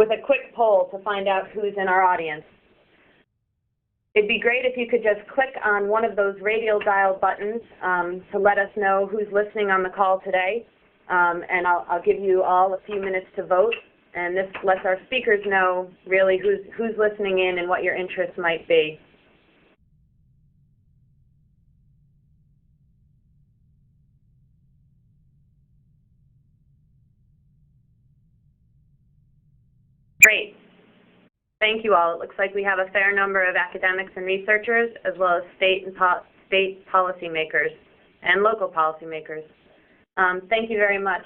with a quick poll to find out who's in our audience. It'd be great if you could just click on one of those radial dial buttons to let us know who's listening on the call today, and I'll give you all a few minutes to vote, and this lets our speakers know really who's listening in and what your interests might be. Great. Thank you all. It looks like we have a fair number of academics and researchers, as well as state policymakers and local policymakers. Thank you very much.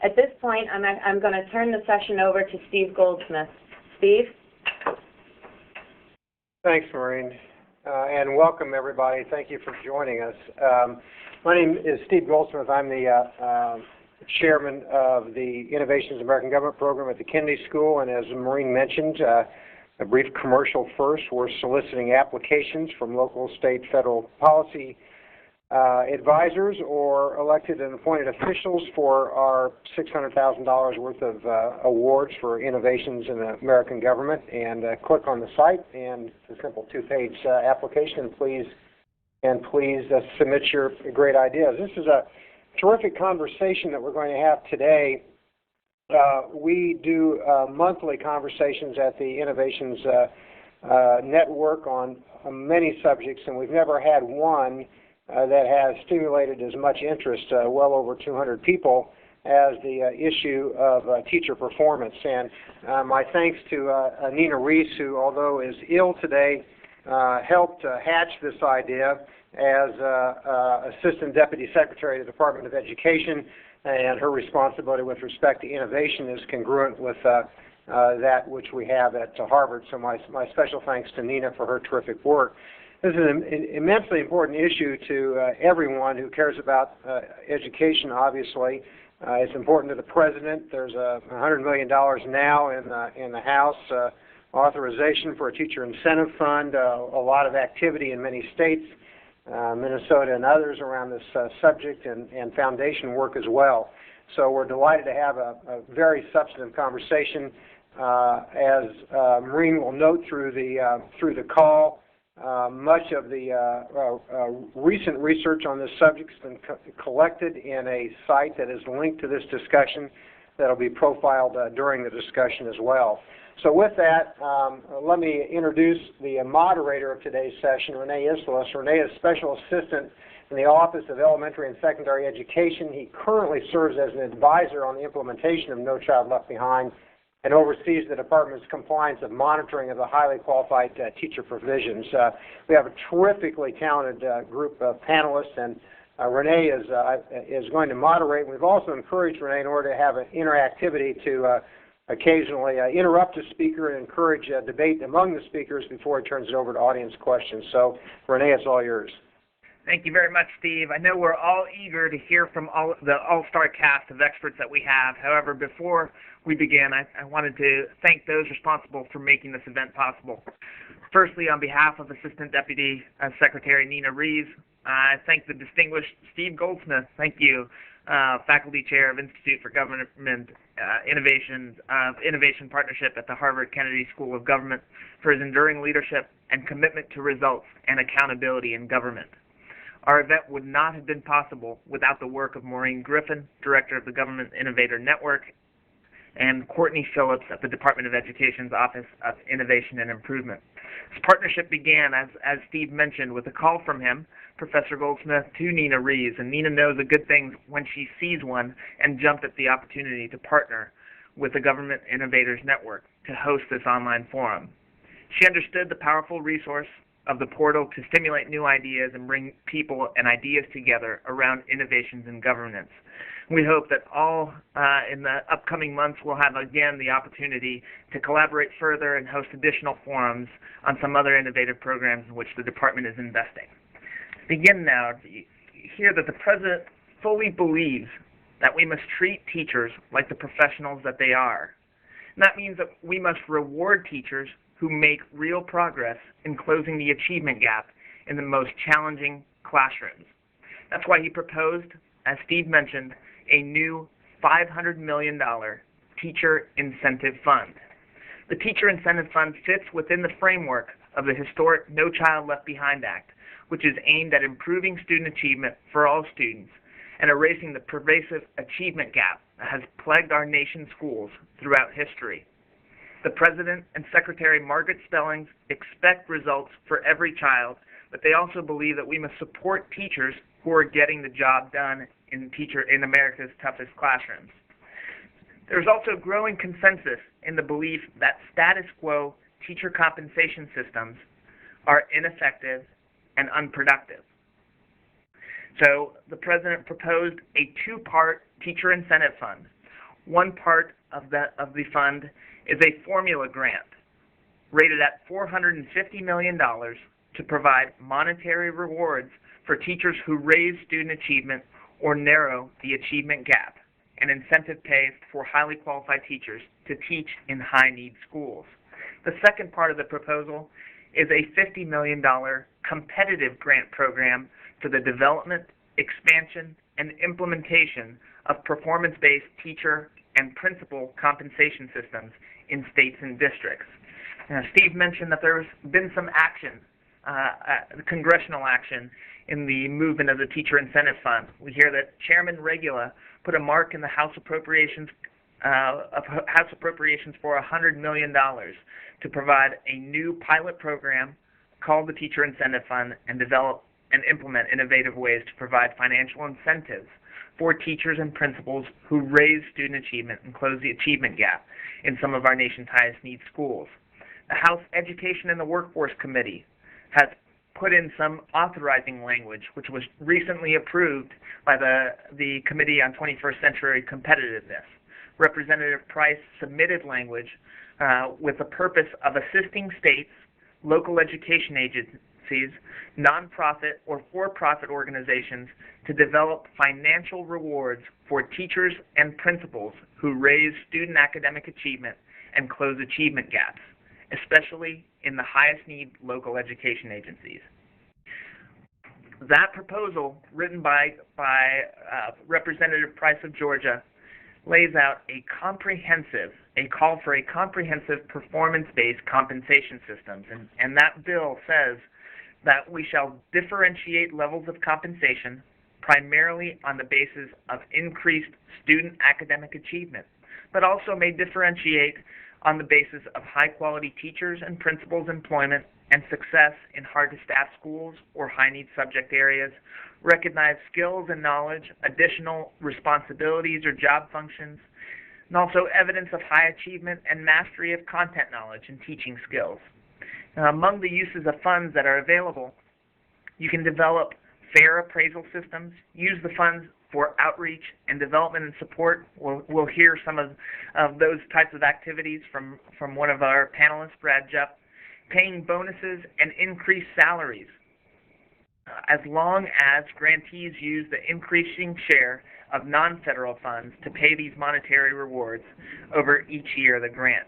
At this point, I'm going to turn the session over to Steve Goldsmith. Steve? Thanks, Maureen, and welcome everybody. Thank you for joining us. My name is Steve Goldsmith. I'm the chairman of the Innovations in American Government program at the Kennedy School, and as Maureen mentioned, a brief commercial first. We're soliciting applications from local, state, federal policy advisors or elected and appointed officials for our $600,000 worth of awards for innovations in the American government. And click on the site, and it's a simple two-page application. Please submit your great ideas. This is a terrific conversation that we're going to have today. We do monthly conversations at the Innovations Network on many subjects, and we've never had one that has stimulated as much interest, well over 200 people, as the issue of teacher performance. And my thanks to Nina Rees, who, although is ill today, helped hatch this idea as Assistant Deputy Secretary of the Department of Education, and her responsibility with respect to innovation is congruent with that which we have at Harvard. So my special thanks to Nina for her terrific work. This is an immensely important issue to everyone who cares about education, obviously. It's important to the President. There's $100 million now in the House authorization for a teacher incentive fund, a lot of activity in many states, Minnesota and others around this subject, and foundation work as well. So we're delighted to have a very substantive conversation. As Maureen will note through the call, much of the recent research on this subject has been collected in a site that is linked to this discussion that will be profiled during the discussion as well. So with that, let me introduce the moderator of today's session, René Islas. René is Special Assistant in the Office of Elementary and Secondary Education. He currently serves as an advisor on the implementation of No Child Left Behind and oversees the Department's compliance of monitoring of the highly qualified teacher provisions. We have a terrifically talented group of panelists, and René is going to moderate. We've also encouraged René, in order to have an interactivity, to occasionally interrupt a speaker and encourage debate among the speakers before he turns it over to audience questions. So, René, it's all yours. Thank you very much, Steve. I know we're all eager to hear from the all-star cast of experts that we have. However, before we begin, I wanted to thank those responsible for making this event possible. Firstly, on behalf of Assistant Deputy Secretary Nina Rees, I thank the distinguished Steve Goldsmith. Thank you, Faculty Chair of Institute for Government Innovation Partnership at the Harvard Kennedy School of Government, for his enduring leadership and commitment to results and accountability in government. Our event would not have been possible without the work of Maureen Griffin, Director of the Government Innovator Network, and Courtney Phillips at the Department of Education's Office of Innovation and Improvement. This partnership began, as Steve mentioned, with a call from him, Professor Goldsmith, to Nina Rees, and Nina knows a good thing when she sees one, and jumped at the opportunity to partner with the Government Innovators Network to host this online forum. She understood the powerful resource of the portal to stimulate new ideas and bring people and ideas together around innovations in governance. We hope that all in the upcoming months we'll have again the opportunity to collaborate further and host additional forums on some other innovative programs in which the department is investing. To begin now, hear that the President fully believes that we must treat teachers like the professionals that they are. And that means that we must reward teachers who make real progress in closing the achievement gap in the most challenging classrooms. That's why he proposed, as Steve mentioned, a new $500 million teacher incentive fund. The Teacher Incentive Fund fits within the framework of the historic No Child Left Behind Act, which is aimed at improving student achievement for all students and erasing the pervasive achievement gap that has plagued our nation's schools throughout history. The President and Secretary Margaret Spellings expect results for every child, but they also believe that we must support teachers who are getting the job done in America's toughest classrooms. There's also growing consensus in the belief that status quo teacher compensation systems are ineffective and unproductive. So the President proposed a two-part teacher incentive fund. One part of the fund is a formula grant rated at $450 million to provide monetary rewards for teachers who raise student achievement or narrow the achievement gap, and incentive pay for highly qualified teachers to teach in high-need schools. The second part of the proposal is a $50 million competitive grant program for the development, expansion, and implementation of performance-based teacher and principal compensation systems in states and districts. Steve mentioned that there's been some action, congressional action, in the movement of the Teacher Incentive Fund. We hear that Chairman Regula put a mark in the House Appropriations for $100 million to provide a new pilot program called the Teacher Incentive Fund and develop and implement innovative ways to provide financial incentives for teachers and principals who raise student achievement and close the achievement gap in some of our nation's highest need schools. The House Education and the Workforce Committee has put in some authorizing language, which was recently approved by the Committee on 21st Century Competitiveness. Representative Price submitted language with the purpose of assisting states, local education agencies, nonprofit or for-profit organizations to develop financial rewards for teachers and principals who raise student academic achievement and close achievement gaps, especially in the highest need local education agencies. That proposal, written by Representative Price of Georgia, lays out a call for a comprehensive performance-based compensation systems. And that bill says that we shall differentiate levels of compensation primarily on the basis of increased student academic achievement, but also may differentiate on the basis of high-quality teachers and principals' employment and success in hard-to-staff schools or high-need subject areas, recognize skills and knowledge, additional responsibilities or job functions, and also evidence of high achievement and mastery of content knowledge and teaching skills. Now, among the uses of funds that are available, you can develop fair appraisal systems, use the funds for outreach and development and support. We'll hear some of those types of activities from one of our panelists, Brad Jupp, paying bonuses and increased salaries, as long as grantees use the increasing share of non-federal funds to pay these monetary rewards over each year of the grant.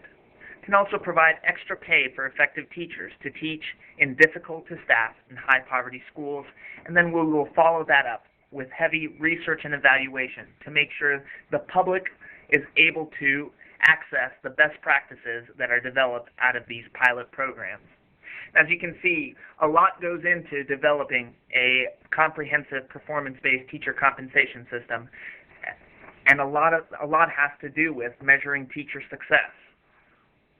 Can also provide extra pay for effective teachers to teach in difficult-to-staff and high-poverty schools, and then we will follow that up with heavy research and evaluation to make sure the public is able to access the best practices that are developed out of these pilot programs. As you can see, a lot goes into developing a comprehensive performance-based teacher compensation system, and a lot has to do with measuring teacher success.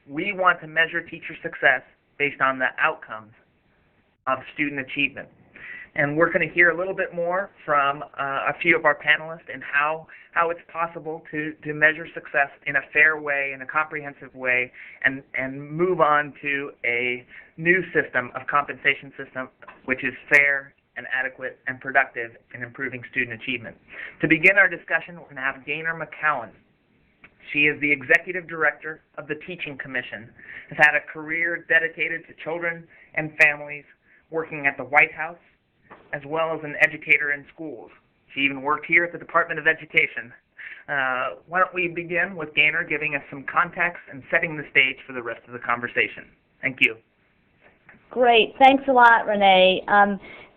We want to measure teacher success based on the outcomes of student achievement. And we're going to hear a little bit more from a few of our panelists and how it's possible to measure success in a fair way, in a comprehensive way, and move on to a new system of compensation system which is fair and adequate and productive in improving student achievement. To begin our discussion, we're going to have Gaynor McCown. She is the Executive Director of the Teaching Commission, has had a career dedicated to children and families, working at the White House, as well as an educator in schools. She even worked here at the Department of Education. Why don't we begin with Gaynor giving us some context and setting the stage for the rest of the conversation. Thank you. Great. Thanks a lot, Renee.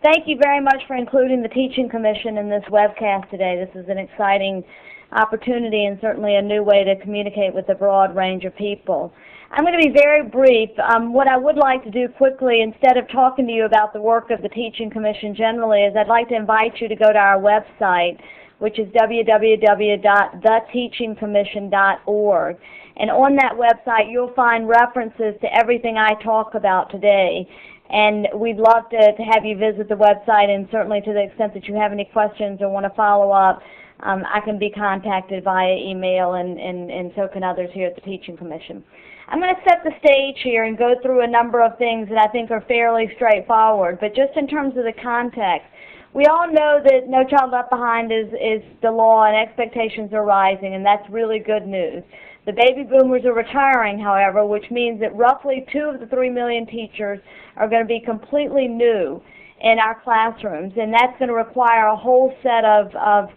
Thank you very much for including the Teaching Commission in this webcast today. This is an exciting opportunity and certainly a new way to communicate with a broad range of people. I'm going to be very brief. What I would like to do quickly, instead of talking to you about the work of the Teaching Commission generally, is I'd like to invite you to go to our website, which is www.theteachingcommission.org. And on that website, you'll find references to everything I talk about today. And we'd love to have you visit the website, and certainly to the extent that you have any questions or want to follow up, I can be contacted via email, and so can others here at the Teaching Commission. I'm going to set the stage here and go through a number of things that I think are fairly straightforward, but just in terms of the context, we all know that No Child Left Behind is the law and expectations are rising, and that's really good news. The baby boomers are retiring, however, which means that roughly 2 of the 3 million teachers are going to be completely new in our classrooms, and that's going to require a whole set of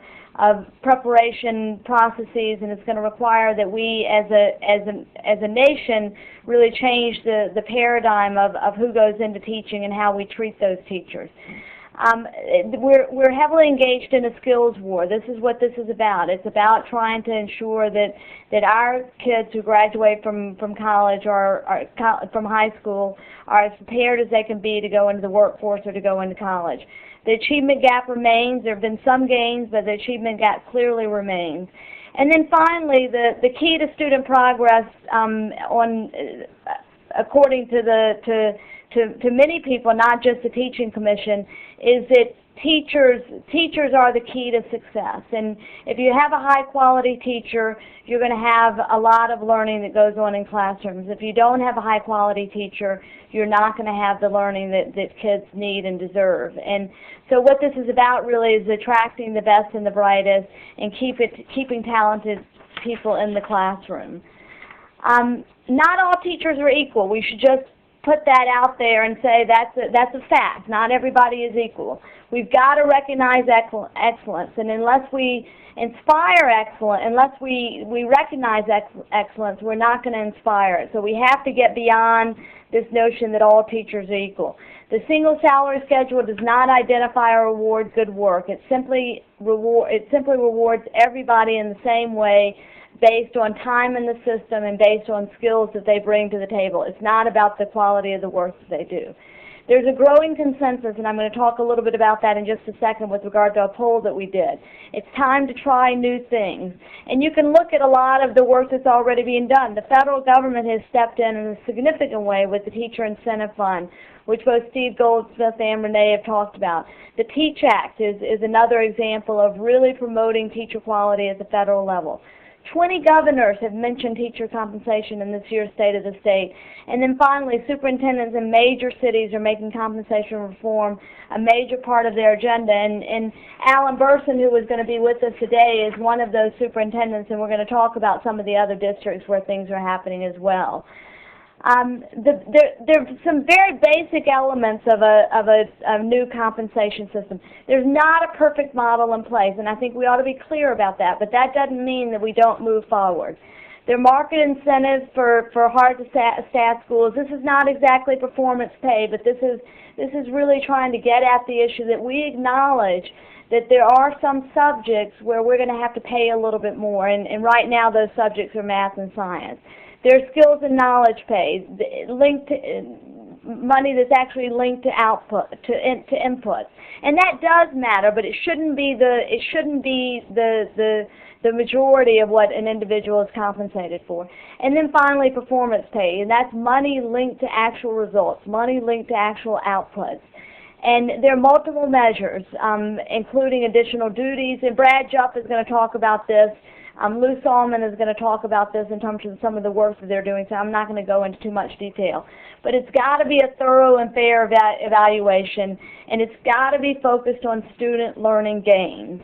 preparation processes, and it's going to require that we as a nation really change the paradigm of who goes into teaching and how we treat those teachers. We're heavily engaged in a skills war. This is what this is about. It's about trying to ensure that our kids who graduate from college or from high school are as prepared as they can be to go into the workforce or to go into college. The achievement gap remains. There have been some gains, but the achievement gap clearly remains. And then finally, the key to student progress, according to many people, not just the Teaching Commission, is that teachers are the key to success. And if you have a high-quality teacher, you're going to have a lot of learning that goes on in classrooms. If you don't have a high-quality teacher, you're not going to have the learning that kids need and deserve. And so what this is about really is attracting the best and the brightest and keeping talented people in the classroom. Not all teachers are equal. We should just put that out there and say that's a fact. Not everybody is equal. We've got to recognize excellence, and unless we inspire excellence, unless we recognize excellence, we're not going to inspire it. So we have to get beyond this notion that all teachers are equal. The single salary schedule does not identify or reward good work. It simply rewards everybody in the same way, based on time in the system and based on skills that they bring to the table. It's not about the quality of the work that they do. There's a growing consensus, and I'm going to talk a little bit about that in just a second with regard to a poll that we did. It's time to try new things. And you can look at a lot of the work that's already being done. The federal government has stepped in a significant way with the Teacher Incentive Fund, which both Steve Goldsmith and René have talked about. The TEACH Act is another example of really promoting teacher quality at the federal level. 20 governors have mentioned teacher compensation in this year's State of the State. And then finally, superintendents in major cities are making compensation reform a major part of their agenda. And Alan Burson, who is going to be with us today, is one of those superintendents, and we're going to talk about some of the other districts where things are happening as well. There are some very basic elements of a new compensation system. There's not a perfect model in place, and I think we ought to be clear about that, but that doesn't mean that we don't move forward. There are market incentives for hard-to-staff schools. This is not exactly performance pay, but this is really trying to get at the issue that we acknowledge that there are some subjects where we're going to have to pay a little bit more, and right now those subjects are math and science. There's skills and knowledge pay, linked to money that's actually linked to output, to inputs, and that does matter. But it shouldn't be the majority of what an individual is compensated for. And then finally, performance pay, and that's money linked to actual results, money linked to actual outputs. And there are multiple measures, including additional duties. And Brad Jupp is going to talk about this. Lou Solmon is going to talk about this in terms of some of the work that they're doing, so I'm not going to go into too much detail. But it's got to be a thorough and fair evaluation, and it's got to be focused on student learning gains.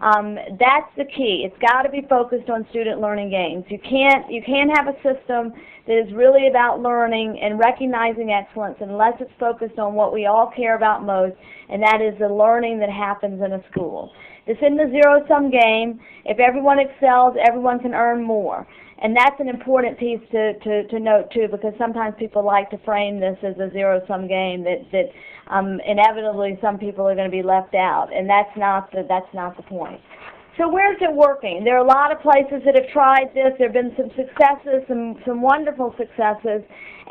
That's the key. It's got to be focused on student learning gains. You can't have a system that is really about learning and recognizing excellence unless it's focused on what we all care about most, and that is the learning that happens in a school. This isn't a zero-sum game. If everyone excels, everyone can earn more. And that's an important piece to note, too, because sometimes people like to frame this as a zero-sum game, that inevitably some people are going to be left out, and that's not the point. So where's it working? There are a lot of places that have tried this. There have been some successes, some wonderful successes,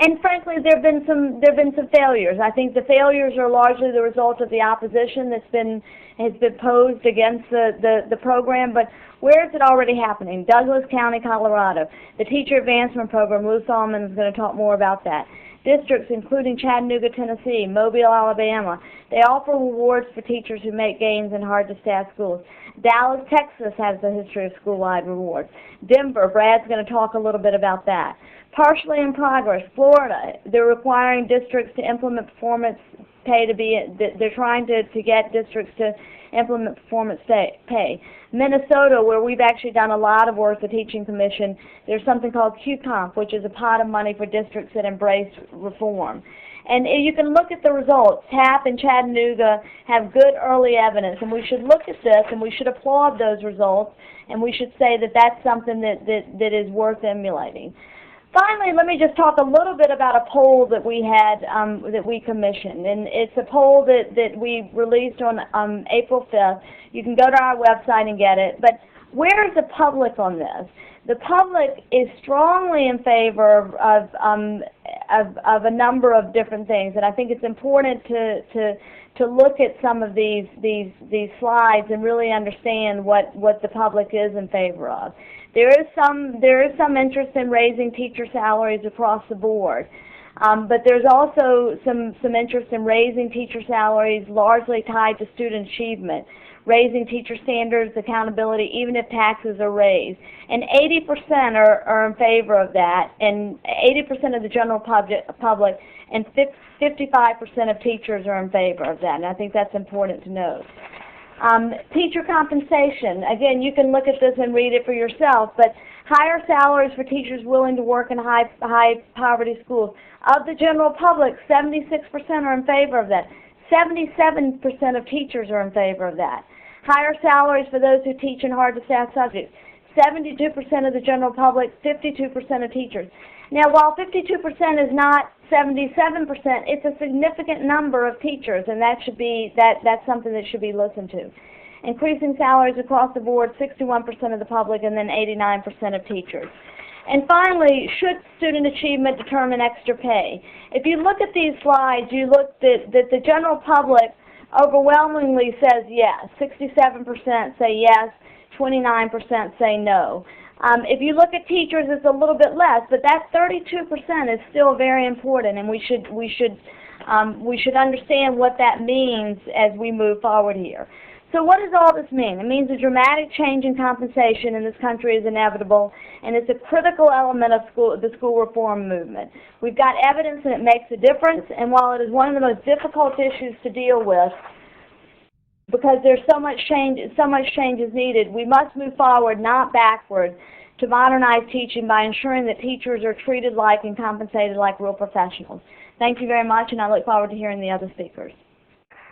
and frankly, there have been some failures. I think the failures are largely the result of the opposition has been posed against the program. But where is it already happening? Douglas County, Colorado. The Teacher Advancement Program. Lou Solmon is going to talk more about that. Districts including Chattanooga, Tennessee, Mobile, Alabama, they offer rewards for teachers who make gains in hard-to-staff schools. Dallas, Texas has a history of school-wide rewards. Denver, Brad's going to talk a little bit about that. Partially in progress, Florida, they're requiring districts to implement performance pay they're trying to get districts to implement performance pay. Minnesota, where we've actually done a lot of work, the Teaching Commission, there's something called ProComp, which is a pot of money for districts that embrace reform. And you can look at the results. TAP and Chattanooga have good early evidence, and we should look at this and we should applaud those results, and we should say that that's something that is worth emulating. Finally, let me just talk a little bit about a poll that we had, that we commissioned. And it's a poll that we released on April 5th. You can go to our website and get it. But where is the public on this? The public is strongly in favor of a number of different things. And I think it's important to look at some of these slides and really understand what the public is in favor of. There is some interest in raising teacher salaries across the board, but there's also some interest in raising teacher salaries largely tied to student achievement, raising teacher standards, accountability, even if taxes are raised. And 80% are in favor of that, and 80% of the general public and 55% of teachers are in favor of that, and I think that's important to note. Teacher compensation, again, you can look at this and read it for yourself, but higher salaries for teachers willing to work in high poverty schools. Of the general public, 76% are in favor of that. 77% of teachers are in favor of that. Higher salaries for those who teach in hard-to-staff subjects. 72% of the general public, 52% of teachers. Now, while 52% is not 77%, it's a significant number of teachers, and that's something that should be listened to. Increasing salaries across the board, 61% of the public, and then 89% of teachers. And finally, should student achievement determine extra pay? If you look at these slides, you look that the general public overwhelmingly says yes. 67% say yes, 29% say no. If you look at teachers, it's a little bit less, but that 32% is still very important, and we should understand what that means as we move forward here. So what does all this mean? It means a dramatic change in compensation in this country is inevitable, and it's a critical element of the school reform movement. We've got evidence and it makes a difference, and while it is one of the most difficult issues to deal with, because there's so much change is needed, we must move forward, not backward, to modernize teaching by ensuring that teachers are treated like and compensated like real professionals. Thank you very much, and I look forward to hearing the other speakers.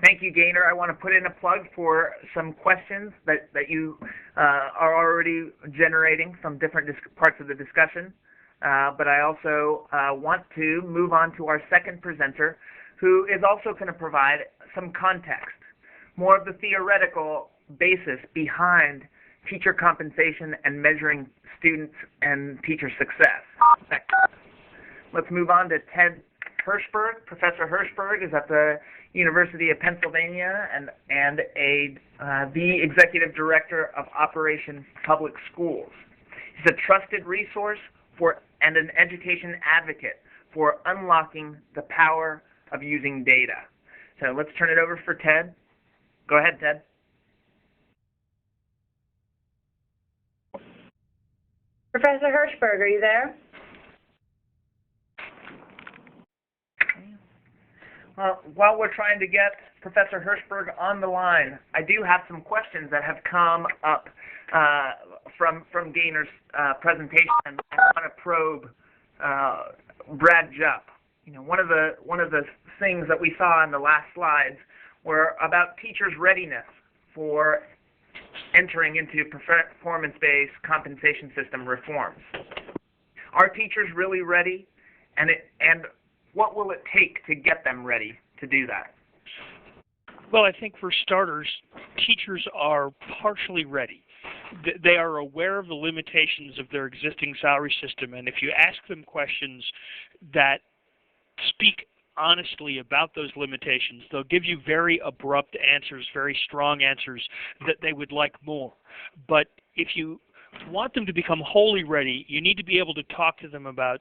Thank you, Gaynor. I want to put in a plug for some questions that you are already generating from different parts of the discussion. But I also want to move on to our second presenter, who is also going to provide some context, more of the theoretical basis behind teacher compensation and measuring students and teacher success. Let's move on to Ted Hershberg. Professor Hershberg is at the University of Pennsylvania and the Executive Director of Operations Public Schools. He's a trusted resource and an education advocate for unlocking the power of using data. So let's turn it over for Ted. Go ahead, Ted. Professor Hershberg, are you there? Well, while we're trying to get Professor Hershberg on the line, I do have some questions that have come up from Gaynor's presentation, and I want to probe Brad Jupp. You know, one of the things that we saw in the last slides were about teachers' readiness for entering into performance-based compensation system reforms. Are teachers really ready? And what will it take to get them ready to do that? Well, I think for starters, teachers are partially ready. they are aware of the limitations of their existing salary system, and if you ask them questions that speak honestly about those limitations, they'll give you very abrupt answers, very strong answers that they would like more. But if you want them to become wholly ready, you need to be able to talk to them about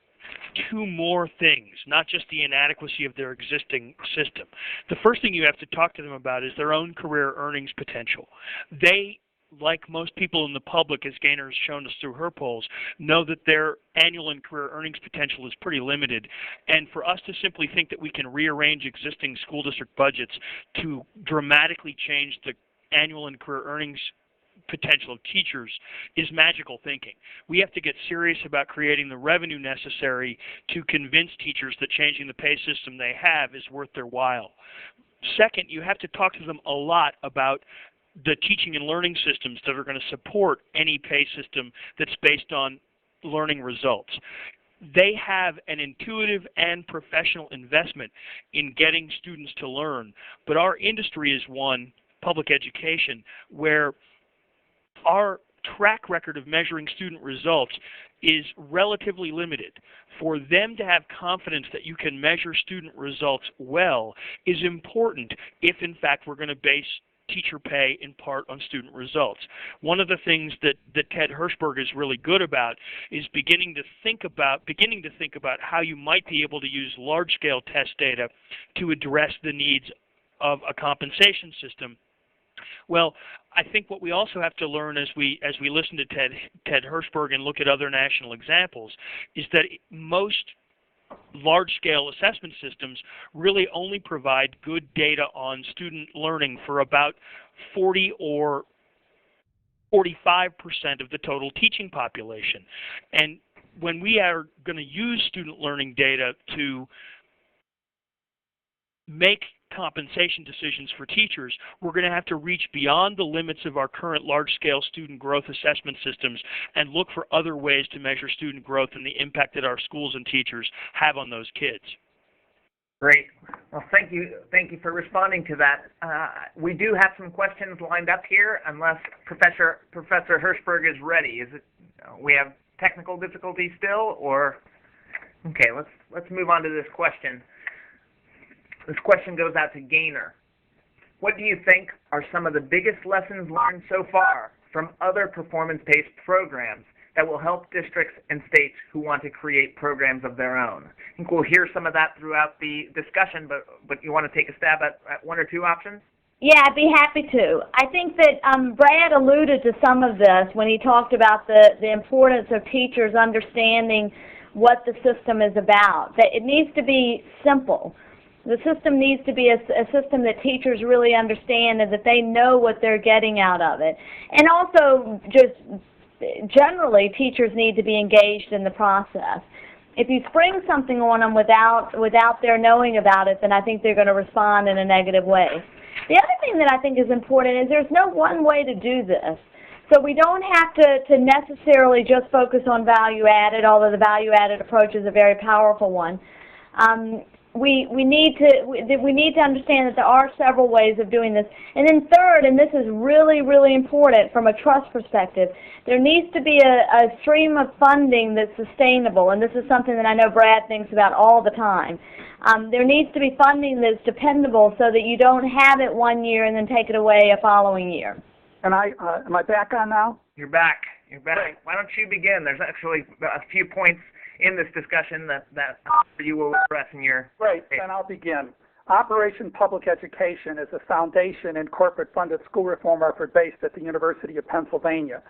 two more things, not just the inadequacy of their existing system. The first thing you have to talk to them about is their own career earnings potential. They, like most people in the public, as Gaynor has shown us through her polls, know that their annual and career earnings potential is pretty limited. And for us to simply think that we can rearrange existing school district budgets to dramatically change the annual and career earnings potential of teachers is magical thinking. We have to get serious about creating the revenue necessary to convince teachers that changing the pay system they have is worth their while. Second, you have to talk to them a lot about the teaching and learning systems that are going to support any pay system that's based on learning results. They have an intuitive and professional investment in getting students to learn, but our industry is one, public education, where our track record of measuring student results is relatively limited. For them to have confidence that you can measure student results well is important if, in fact, we're going to base teacher pay in part on student results. One of the things that Ted Hershberg is really good about is beginning to think about how you might be able to use large-scale test data to address the needs of a compensation system. Well, I think what we also have to learn as we listen to Ted Hershberg and look at other national examples is that most large-scale assessment systems really only provide good data on student learning for about 40 or 45% of the total teaching population. And when we are going to use student learning data to make compensation decisions for teachers, we're going to have to reach beyond the limits of our current large-scale student growth assessment systems and look for other ways to measure student growth and the impact that our schools and teachers have on those kids. Great. Well, thank you for responding to that. We do have some questions lined up here, unless Professor Hershberg is ready. Is it? We have technical difficulties still, or? Okay, let's move on to this question. This question goes out to Gaynor. What do you think are some of the biggest lessons learned so far from other performance-based programs that will help districts and states who want to create programs of their own? I think we'll hear some of that throughout the discussion, but you want to take a stab at one or two options? Yeah, I'd be happy to. I think that Brad alluded to some of this when he talked about the importance of teachers understanding what the system is about, that it needs to be simple. The system needs to be a system that teachers really understand and that they know what they're getting out of it. And also, just generally, teachers need to be engaged in the process. If you spring something on them without their knowing about it, then I think they're going to respond in a negative way. The other thing that I think is important is there's no one way to do this. So we don't have to necessarily just focus on value-added, although the value-added approach is a very powerful one. We need to understand that there are several ways of doing this. And then third, and this is really, really important from a trust perspective, there needs to be a stream of funding that's sustainable, and this is something that I know Brad thinks about all the time. There needs to be funding that's dependable so that you don't have it one year and then take it away a following year. Am I back on now? You're back. Great. Why don't you begin? There's actually a few points in this discussion that you will address in your... Great, then I'll begin. Operation Public Education is a foundation and corporate-funded school reform effort based at the University of Pennsylvania.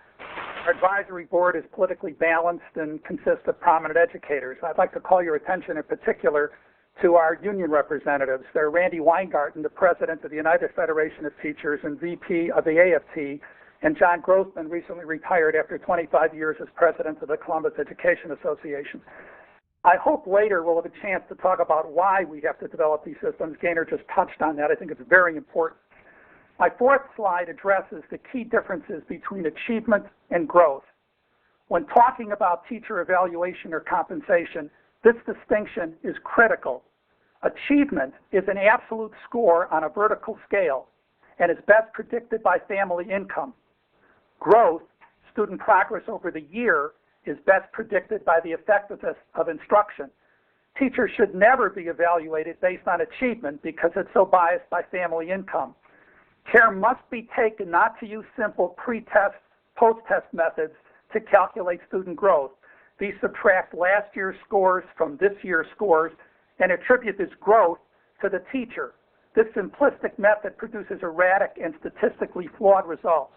Our advisory board is politically balanced and consists of prominent educators. I'd like to call your attention in particular to our union representatives. They're Randy Weingarten, the president of the United Federation of Teachers and VP of the AFT, and John Grossman, recently retired after 25 years as president of the Columbus Education Association. I hope later we'll have a chance to talk about why we have to develop these systems. Gaynor just touched on that. I think it's very important. My fourth slide addresses the key differences between achievement and growth. When talking about teacher evaluation or compensation, this distinction is critical. Achievement is an absolute score on a vertical scale and is best predicted by family income. Growth, student progress over the year, is best predicted by the effectiveness of instruction. Teachers should never be evaluated based on achievement because it's so biased by family income. Care must be taken not to use simple pre-test, post-test methods to calculate student growth. These subtract last year's scores from this year's scores and attribute this growth to the teacher. This simplistic method produces erratic and statistically flawed results.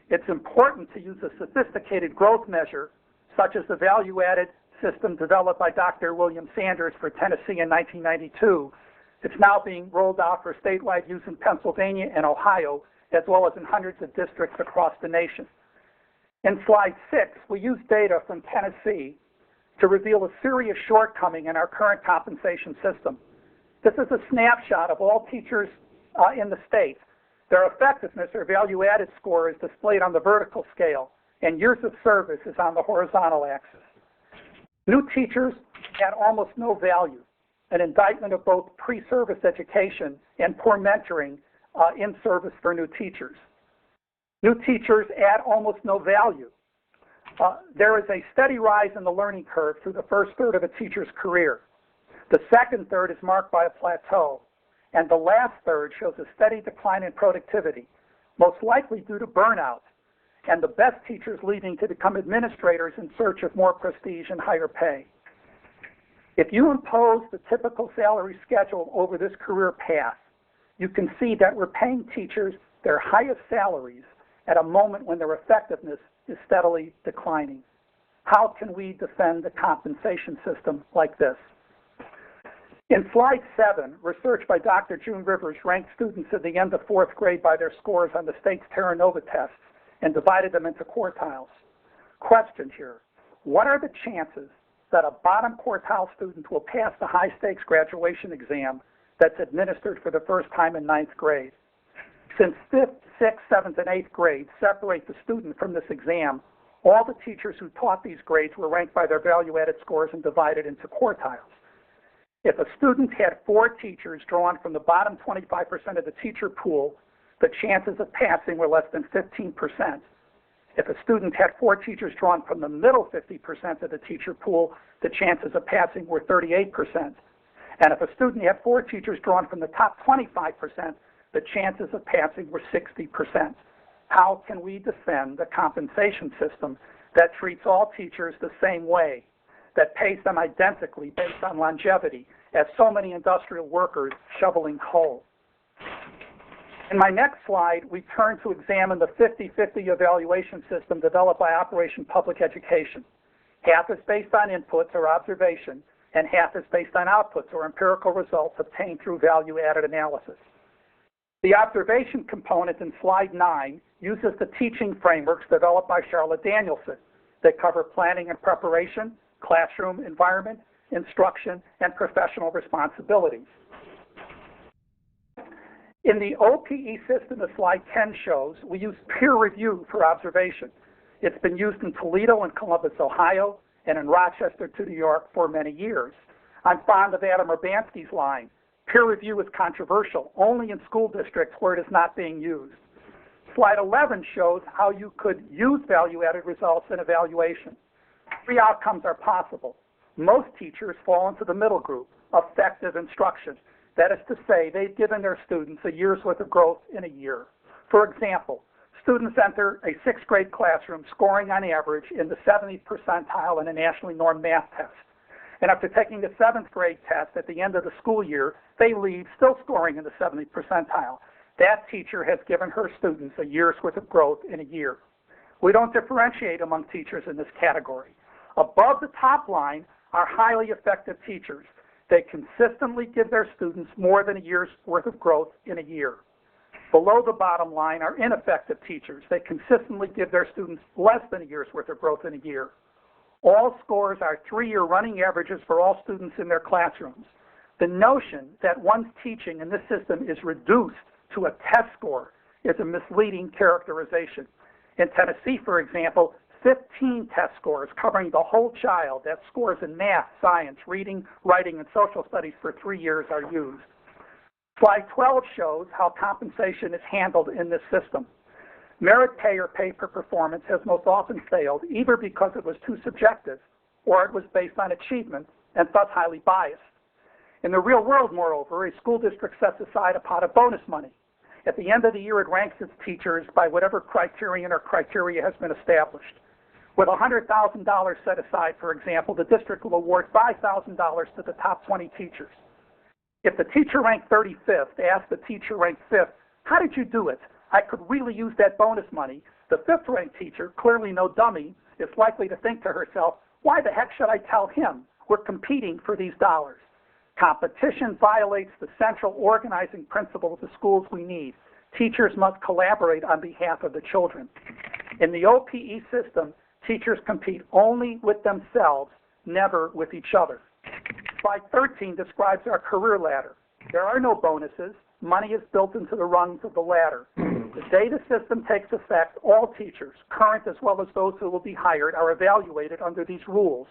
It's important to use a sophisticated growth measure, such as the value-added system developed by Dr. William Sanders for Tennessee in 1992. It's now being rolled out for statewide use in Pennsylvania and Ohio, as well as in hundreds of districts across the nation. In slide 6, we use data from Tennessee to reveal a serious shortcoming in our current compensation system. This is a snapshot of all teachers in the state. Their effectiveness or value-added score is displayed on the vertical scale, and years of service is on the horizontal axis. New teachers had almost no value, an indictment of both pre-service education and poor mentoring in service for new teachers. New teachers add almost no value. There is a steady rise in the learning curve through the first third of a teacher's career. The second third is marked by a plateau, and the last third shows a steady decline in productivity, most likely due to burnout, and the best teachers leaving to become administrators in search of more prestige and higher pay. If you impose the typical salary schedule over this career path, you can see that we're paying teachers their highest salaries at a moment when their effectiveness is steadily declining. How can we defend the compensation system like this? In slide 7, research by Dr. June Rivers ranked students at the end of 4th grade by their scores on the state's Terra Nova tests and divided them into quartiles. Question here: what are the chances that a bottom quartile student will pass the high-stakes graduation exam that's administered for the first time in 9th grade? Since 5th, 6th, 7th, and 8th grades separate the student from this exam, all the teachers who taught these grades were ranked by their value-added scores and divided into quartiles. If a student had 4 teachers drawn from the bottom 25% of the teacher pool, the chances of passing were less than 15%. If a student had 4 teachers drawn from the middle 50% of the teacher pool, the chances of passing were 38%. And if a student had 4 teachers drawn from the top 25%, the chances of passing were 60%. How can we defend the compensation system that treats all teachers the same way, that pays them identically based on longevity, as so many industrial workers shoveling coal? In my next slide, we turn to examine the 50-50 evaluation system developed by Operation Public Education. Half is based on inputs or observation, and half is based on outputs or empirical results obtained through value-added analysis. The observation component in slide 9 uses the teaching frameworks developed by Charlotte Danielson that cover planning and preparation, classroom environment, instruction, and professional responsibilities. In the OPE system, as slide 10 shows, we use peer review for observation. It's been used in Toledo and Columbus, Ohio, and in Rochester, New York for many years. I'm fond of Adam Urbanski's line: peer review is controversial only in school districts where it is not being used. Slide 11 shows how you could use value-added results in evaluation. 3 outcomes are possible. Most teachers fall into the middle group, effective instruction. That is to say, they've given their students a year's worth of growth in a year. For example, students enter a 6th grade classroom scoring on average in the 70th percentile in a nationally normed math test. And after taking the 7th grade test at the end of the school year, they leave still scoring in the 70th percentile. That teacher has given her students a year's worth of growth in a year. We don't differentiate among teachers in this category. Above the top line are highly effective teachers. They consistently give their students more than a year's worth of growth in a year. Below the bottom line are ineffective teachers. They consistently give their students less than a year's worth of growth in a year. All scores are 3-year running averages for all students in their classrooms. The notion that one's teaching in this system is reduced to a test score is a misleading characterization. In Tennessee, for example, 15 test scores covering the whole child, that scores in math, science, reading, writing, and social studies for 3 years are used. Slide 12 shows how compensation is handled in this system. Merit pay or pay per performance has most often failed either because it was too subjective or it was based on achievement and thus highly biased. In the real world, moreover, a school district sets aside a pot of bonus money. At the end of the year, it ranks its teachers by whatever criterion or criteria has been established. With $100,000 set aside, for example, the district will award $5,000 to the top 20 teachers. If the teacher ranked 35th asks the teacher ranked 5th, how did you do it? I could really use that bonus money. The 5th-ranked teacher, clearly no dummy, is likely to think to herself, why the heck should I tell him? We're competing for these dollars. Competition violates the central organizing principle of the schools we need. Teachers must collaborate on behalf of the children. In the OPE system, teachers compete only with themselves, never with each other. Slide 13 describes our career ladder. There are no bonuses. Money is built into the rungs of the ladder. The day the system takes effect, all teachers, current as well as those who will be hired, are evaluated under these rules.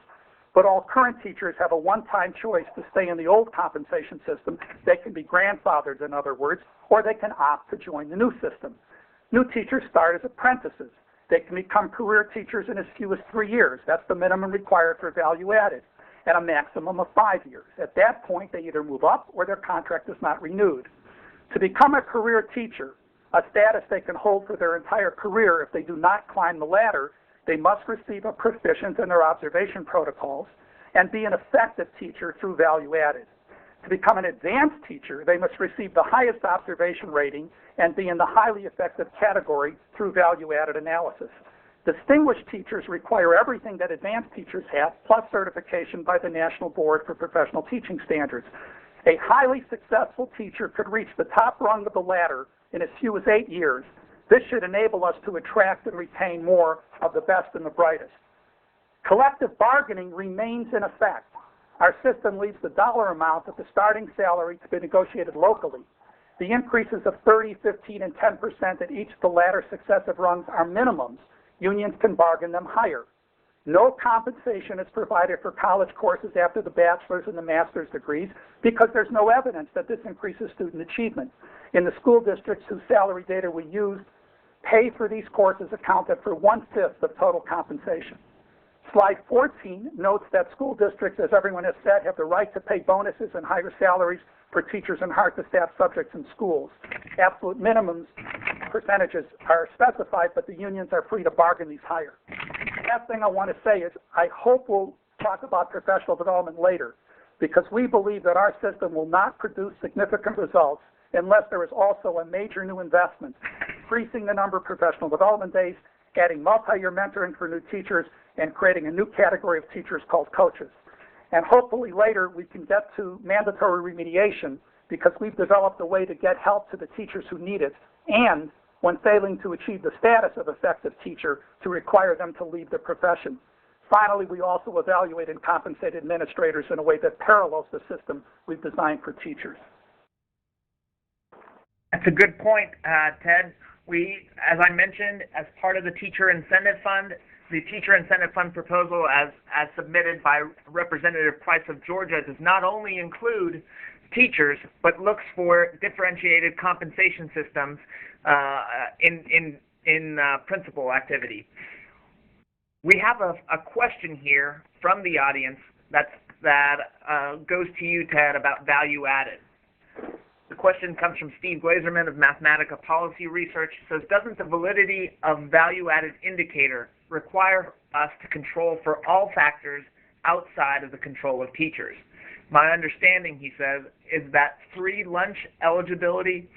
But all current teachers have a one-time choice to stay in the old compensation system. They can be grandfathered, in other words, or they can opt to join the new system. New teachers start as apprentices. They can become career teachers in as few as 3 years. That's the minimum required for value added, and a maximum of 5 years. At that point, they either move up or their contract is not renewed. To become a career teacher, a status they can hold for their entire career if they do not climb the ladder, they must receive a proficient in their observation protocols and be an effective teacher through value added. To become an advanced teacher, they must receive the highest observation rating and be in the highly effective category through value added analysis. Distinguished teachers require everything that advanced teachers have, plus certification by the National Board for Professional Teaching Standards. A highly successful teacher could reach the top rung of the ladder in as few as 8 years. This should enable us to attract and retain more of the best and the brightest. Collective bargaining remains in effect. Our system leaves the dollar amount of the starting salary to be negotiated locally. The increases of 30, 15, and 10% at each of the latter successive rungs are minimums. Unions can bargain them higher. No compensation is provided for college courses after the bachelor's and the master's degrees because there's no evidence that this increases student achievement. In the school districts whose salary data we used, pay for these courses accounted for 1/5 of total compensation. Slide 14 notes that school districts, as everyone has said, have the right to pay bonuses and higher salaries for teachers and hard-to-staff subjects in schools. Absolute minimums percentages are specified, but the unions are free to bargain these higher. The last thing I want to say is I hope we'll talk about professional development later, because we believe that our system will not produce significant results unless there is also a major new investment, increasing the number of professional development days, adding multi-year mentoring for new teachers, and creating a new category of teachers called coaches. And hopefully later we can get to mandatory remediation because we've developed a way to get help to the teachers who need it, and when failing to achieve the status of effective teacher, to require them to leave the profession. Finally, we also evaluate and compensate administrators in a way that parallels the system we've designed for teachers. That's a good point, Ted. We, as I mentioned, as part of the Teacher Incentive Fund, the Teacher Incentive Fund proposal as submitted by Representative Price of Georgia does not only include teachers, but looks for differentiated compensation systems in principal activity. We have a question here from the audience that goes to you, Ted, about value added. The question comes from Steve Glazerman of Mathematica Policy Research. It says, doesn't the validity of value-added indicator require us to control for all factors outside of the control of teachers? My understanding, he says, is that free lunch eligibility,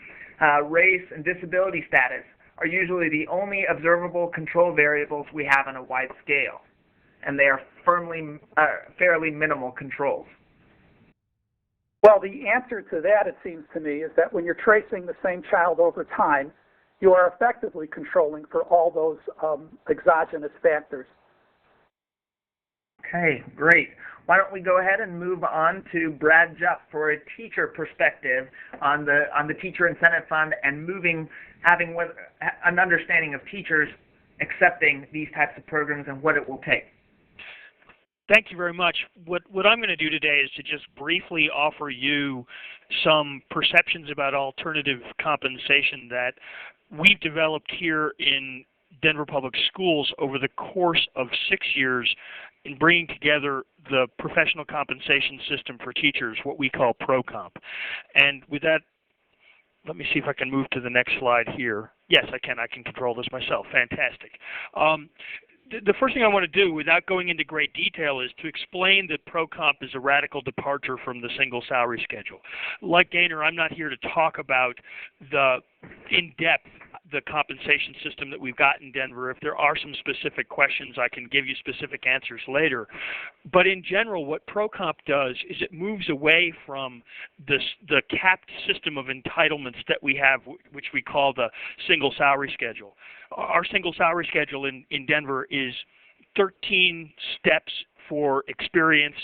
race, and disability status are usually the only observable control variables we have on a wide scale, and they are fairly minimal controls. Well, the answer to that, it seems to me, is that when you're tracing the same child over time, you are effectively controlling for all those exogenous factors. Okay, great. Why don't we go ahead and move on to Brad Jupp for a teacher perspective on the Teacher Incentive Fund and having an understanding of teachers accepting these types of programs and what it will take. Thank you very much. What I'm going to do today is to just briefly offer you some perceptions about alternative compensation that we've developed here in Denver Public Schools over the course of 6 years in bringing together the professional compensation system for teachers, what we call ProComp. And with that, let me see if I can move to the next slide here. Yes, I can. I can control this myself. Fantastic. The first thing I want to do, without going into great detail, is to explain that ProComp is a radical departure from the single salary schedule. Like Gaynor, I'm not here to talk about in-depth the compensation system that we've got in Denver. If there are some specific questions, I can give you specific answers later. But in general, what ProComp does is it moves away from the capped system of entitlements that we have, which we call the single salary schedule. Our single salary schedule in Denver is 13 steps for experience,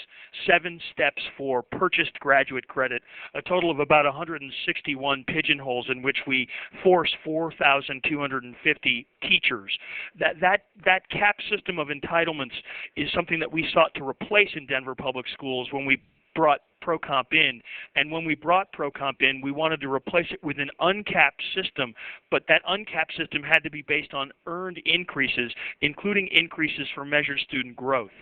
7 steps for purchased graduate credit, a total of about 161 pigeonholes in which we force 4,250 teachers. That cap system of entitlements is something that we sought to replace in Denver Public Schools when we brought ProComp in. And when we brought ProComp in, we wanted to replace it with an uncapped system, but that uncapped system had to be based on earned increases, including increases for measured student growth.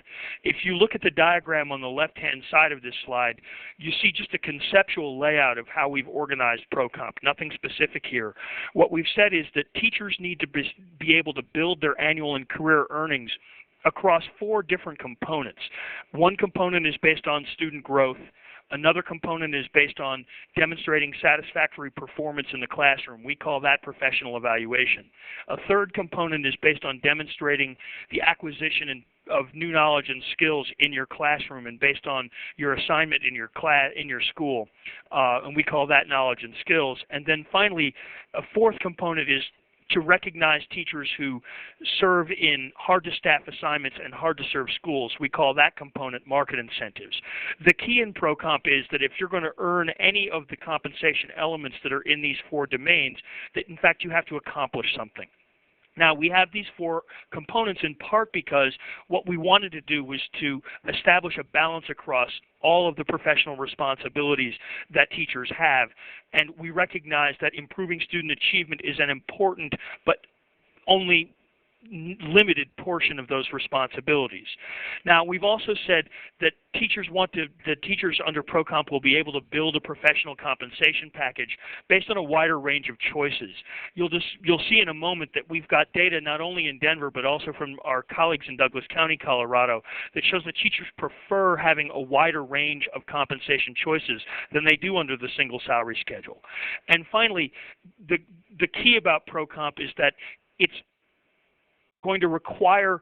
If you look at the diagram on the left-hand side of this slide, you see just a conceptual layout of how we've organized ProComp, nothing specific here. What we've said is that teachers need to be able to build their annual and career earnings across 4 different components. One component is based on student growth. Another component is based on demonstrating satisfactory performance in the classroom. We call that professional evaluation. A third component is based on demonstrating the acquisition of new knowledge and skills in your classroom and based on your assignment in your class, in your school. And we call that knowledge and skills. And then finally, a fourth component is to recognize teachers who serve in hard-to-staff assignments and hard-to-serve schools. We call that component market incentives. The key in ProComp is that if you're going to earn any of the compensation elements that are in these 4 domains, that in fact you have to accomplish something. Now, we have these 4 components in part because what we wanted to do was to establish a balance across all of the professional responsibilities that teachers have. And we recognize that improving student achievement is an important but only limited portion of those responsibilities. Now, we've also said that teachers under ProComp will be able to build a professional compensation package based on a wider range of choices. You'll see in a moment that we've got data not only in Denver but also from our colleagues in Douglas County, Colorado, that shows that teachers prefer having a wider range of compensation choices than they do under the single salary schedule. And finally, the key about ProComp is that it's going to require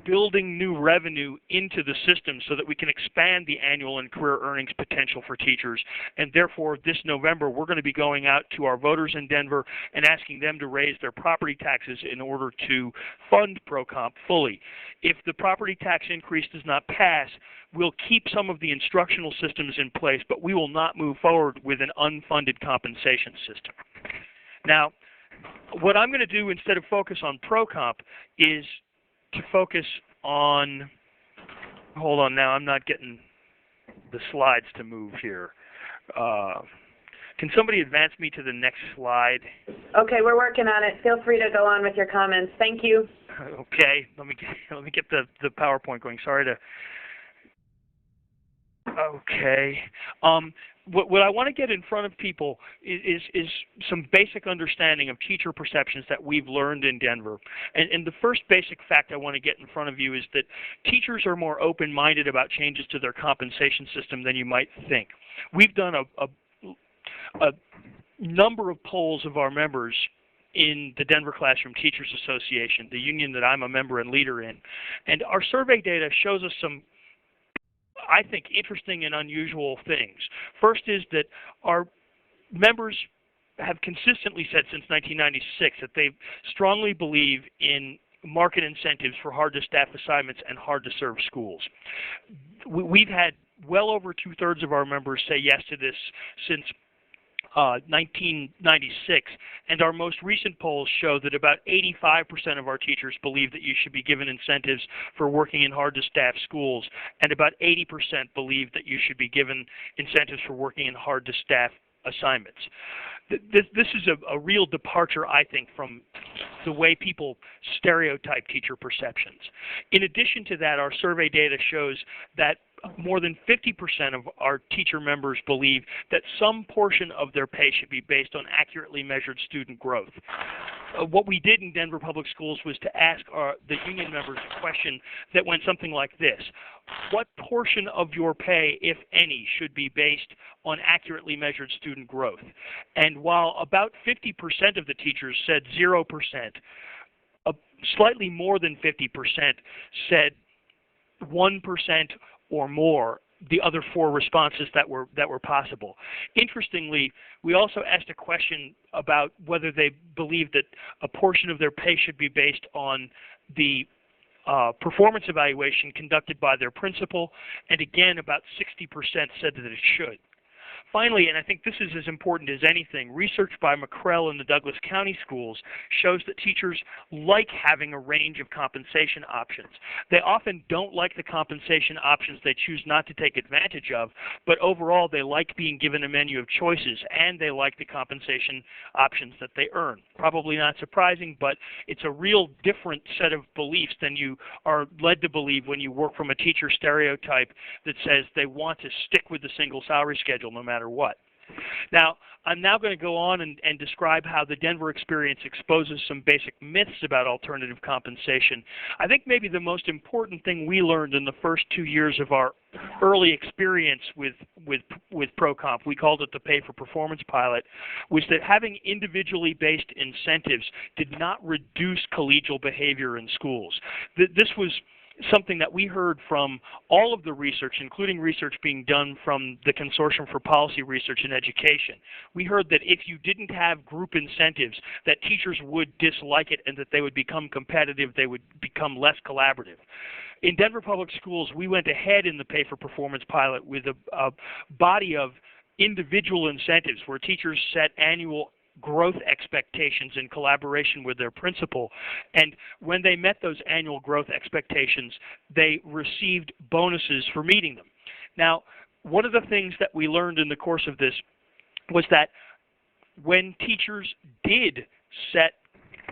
building new revenue into the system so that we can expand the annual and career earnings potential for teachers. And therefore, this November, we're going to be going out to our voters in Denver and asking them to raise their property taxes in order to fund ProComp fully. If the property tax increase does not pass, we'll keep some of the instructional systems in place, but we will not move forward with an unfunded compensation system. Now, what I'm going to do instead of focus on ProComp is to focus on, hold on now, I'm not getting the slides to move here. Can somebody advance me to the next slide? Okay, we're working on it. Feel free to go on with your comments. Thank you. Okay, let me get the PowerPoint going. Sorry to. Okay. What I want to get in front of people is some basic understanding of teacher perceptions that we've learned in Denver. And the first basic fact I want to get in front of you is that teachers are more open-minded about changes to their compensation system than you might think. We've done a number of polls of our members in the Denver Classroom Teachers Association, the union that I'm a member and leader in. And our survey data shows us some, I think, interesting and unusual things. First is that our members have consistently said since 1996 that they strongly believe in market incentives for hard-to-staff assignments and hard-to-serve schools. We've had well over 2/3 of our members say yes to this since 1996, and our most recent polls show that about 85% of our teachers believe that you should be given incentives for working in hard-to-staff schools, and about 80% believe that you should be given incentives for working in hard-to-staff assignments. this is a real departure, I think, from the way people stereotype teacher perceptions. In addition to that, our survey data shows that more than 50% of our teacher members believe that some portion of their pay should be based on accurately measured student growth. What we did in Denver Public Schools was to ask the union members a question that went something like this. What portion of your pay, if any, should be based on accurately measured student growth? And while about 50% of the teachers said 0%, slightly more than 50% said 1% or more, the other four responses that were possible. Interestingly, we also asked a question about whether they believed that a portion of their pay should be based on the performance evaluation conducted by their principal, and again, about 60% said that it should. Finally, and I think this is as important as anything, research by McCrell in the Douglas County schools shows that teachers like having a range of compensation options. They often don't like the compensation options they choose not to take advantage of, but overall they like being given a menu of choices, and they like the compensation options that they earn. Probably not surprising, but it's a real different set of beliefs than you are led to believe when you work from a teacher stereotype that says they want to stick with the single salary schedule no matter what. Now, I'm now going to go on and describe how the Denver experience exposes some basic myths about alternative compensation. I think maybe the most important thing we learned in the first 2 years of our early experience with ProComp, we called it the Pay for Performance pilot, was that having individually based incentives did not reduce collegial behavior in schools. This was something that we heard from all of the research, including research being done from the Consortium for Policy Research in Education. We heard that if you didn't have group incentives, that teachers would dislike it and that they would become competitive, they would become less collaborative. In Denver Public Schools, we went ahead in the Pay for Performance pilot with a body of individual incentives where teachers set annual growth expectations in collaboration with their principal, and when they met those annual growth expectations, they received bonuses for meeting them. Now, one of the things that we learned in the course of this was that when teachers did set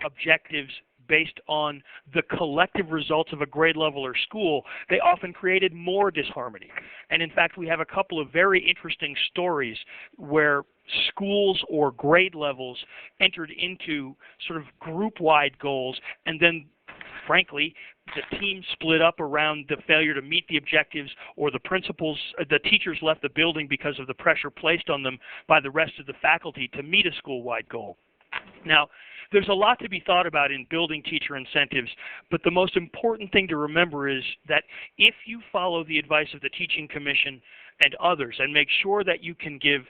objectives based on the collective results of a grade level or school, they often created more disharmony. And in fact, we have a couple of very interesting stories where schools or grade levels entered into sort of group-wide goals, and then, frankly, the team split up around the failure to meet the objectives, or the teachers left the building because of the pressure placed on them by the rest of the faculty to meet a school-wide goal. Now, there's a lot to be thought about in building teacher incentives, but the most important thing to remember is that if you follow the advice of the Teaching Commission and others and make sure that you can give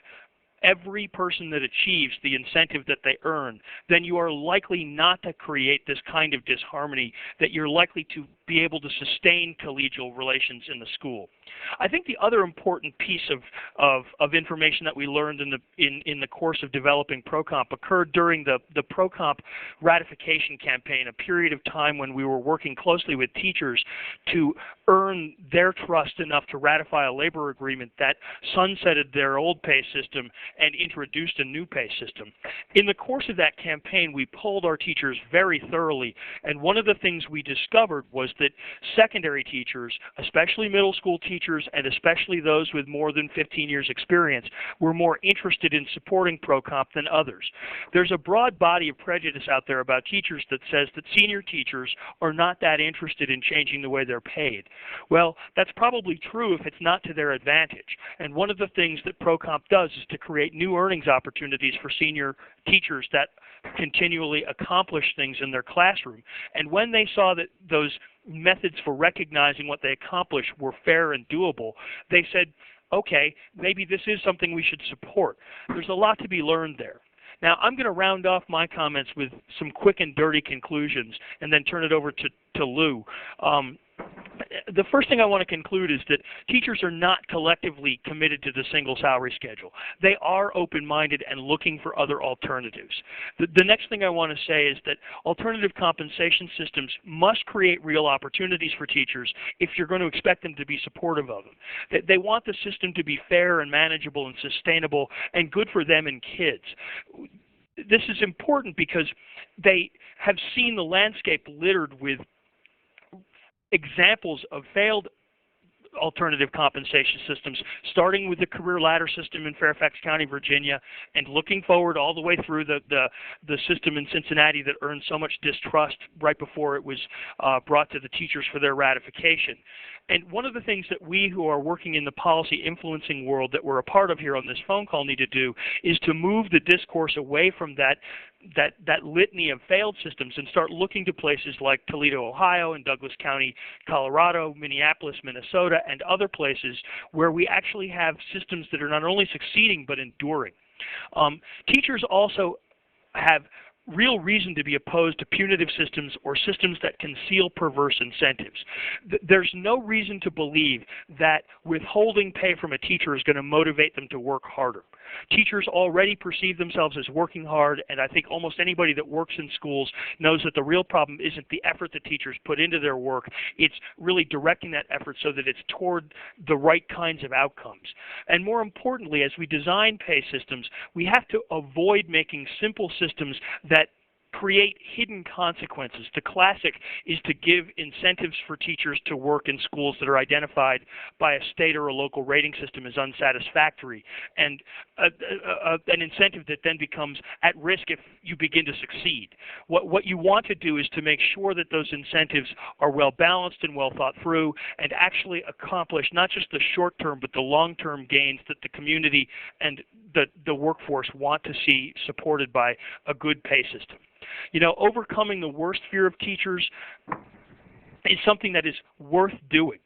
every person that achieves the incentive that they earn, then you are likely not to create this kind of disharmony, that you're likely to be able to sustain collegial relations in the school. I think the other important piece of information that we learned in the course of developing ProComp occurred during the ProComp ratification campaign, a period of time when we were working closely with teachers to earn their trust enough to ratify a labor agreement that sunsetted their old pay system and introduced a new pay system. In the course of that campaign, we polled our teachers very thoroughly, and one of the things we discovered was that secondary teachers, especially middle school teachers, and especially those with more than 15 years experience, were more interested in supporting ProComp than others. There's a broad body of prejudice out there about teachers that says that senior teachers are not that interested in changing the way they're paid. Well, that's probably true if it's not to their advantage. And one of the things that ProComp does is to create new earnings opportunities for senior teachers that continually accomplish things in their classroom. And when they saw that those methods for recognizing what they accomplish were fair and doable, they said, okay, maybe this is something we should support. There's a lot to be learned there. Now, I'm going to round off my comments with some quick and dirty conclusions and then turn it over to Lou. The first thing I want to conclude is that teachers are not collectively committed to the single salary schedule. They are open-minded and looking for other alternatives. The next thing I want to say is that alternative compensation systems must create real opportunities for teachers if you're going to expect them to be supportive of them. They want the system to be fair and manageable and sustainable and good for them and kids. This is important because they have seen the landscape littered with examples of failed alternative compensation systems, starting with the career ladder system in Fairfax County, Virginia, and looking forward all the way through the system in Cincinnati that earned so much distrust right before it was brought to the teachers for their ratification. And one of the things that we who are working in the policy influencing world that we're a part of here on this phone call need to do is to move the discourse away from that litany of failed systems and start looking to places like Toledo, Ohio, and Douglas County, Colorado, Minneapolis, Minnesota, and other places where we actually have systems that are not only succeeding but enduring. Teachers also have real reason to be opposed to punitive systems or systems that conceal perverse incentives. There's no reason to believe that withholding pay from a teacher is going to motivate them to work harder. Teachers already perceive themselves as working hard, and I think almost anybody that works in schools knows that the real problem isn't the effort that teachers put into their work. It's really directing that effort so that it's toward the right kinds of outcomes. And more importantly, as we design pay systems, we have to avoid making simple systems that create hidden consequences. The classic is to give incentives for teachers to work in schools that are identified by a state or a local rating system as unsatisfactory, and an incentive that then becomes at risk if you begin to succeed. What you want to do is to make sure that those incentives are well balanced and well thought through and actually accomplish not just the short-term but the long-term gains that the community and the workforce want to see supported by a good pay system. You know, overcoming the worst fear of teachers is something that is worth doing.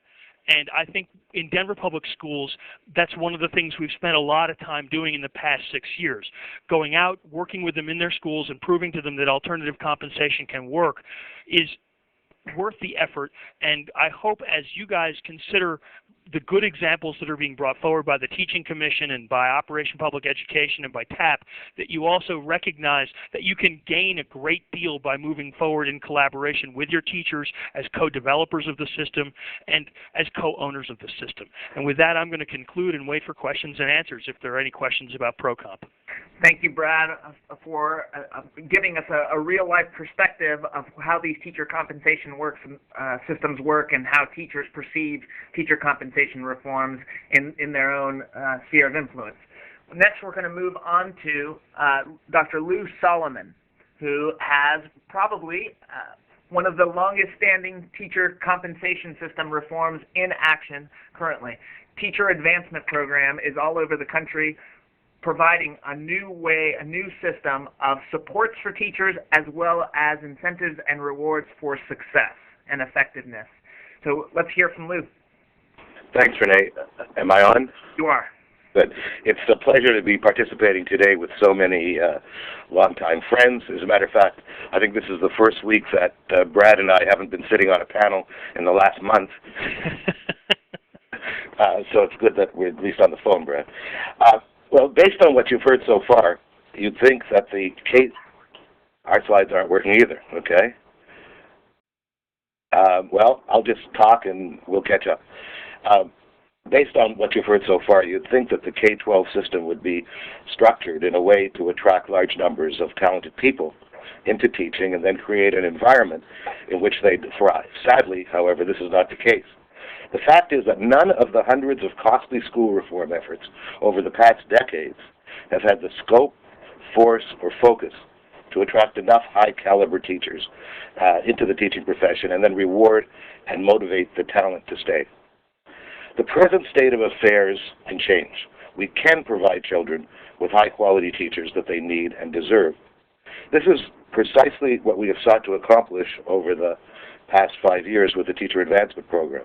And I think in Denver Public Schools, that's one of the things we've spent a lot of time doing in the past 6 years. Going out, working with them in their schools, and proving to them that alternative compensation can work is worth the effort. And I hope as you guys consider the good examples that are being brought forward by the Teaching Commission and by Operation Public Education and by TAP, that you also recognize that you can gain a great deal by moving forward in collaboration with your teachers as co-developers of the system and as co-owners of the system. And with that, I'm going to conclude and wait for questions and answers if there are any questions about ProComp. Thank you, Brad, for giving us a real-life perspective of how these teacher compensation systems work and how teachers perceive teacher compensation reforms in their own sphere of influence. Next, we're going to move on to Dr. Lou Solomon, who has probably one of the longest-standing teacher compensation system reforms in action currently. Teacher Advancement Program is all over the country, providing a new system of supports for teachers as well as incentives and rewards for success and effectiveness. So let's hear from Lou. Thanks, René. Am I on? You are. Good. It's a pleasure to be participating today with so many longtime friends. As a matter of fact, I think this is the first week that Brad and I haven't been sitting on a panel in the last month. So it's good that we're at least on the phone, Brad. Well, based on what you've heard so far, you'd think that our slides aren't working either, okay? Well, I'll just talk and we'll catch up. Based on what you've heard so far, you'd think that the K-12 system would be structured in a way to attract large numbers of talented people into teaching and then create an environment in which they thrive. Sadly, however, this is not the case. The fact is that none of the hundreds of costly school reform efforts over the past decades have had the scope, force, or focus to attract enough high-caliber teachers into the teaching profession and then reward and motivate the talent to stay. The present state of affairs can change. We can provide children with high-quality teachers that they need and deserve. This is precisely what we have sought to accomplish over the past 5 years with the Teacher Advancement Program,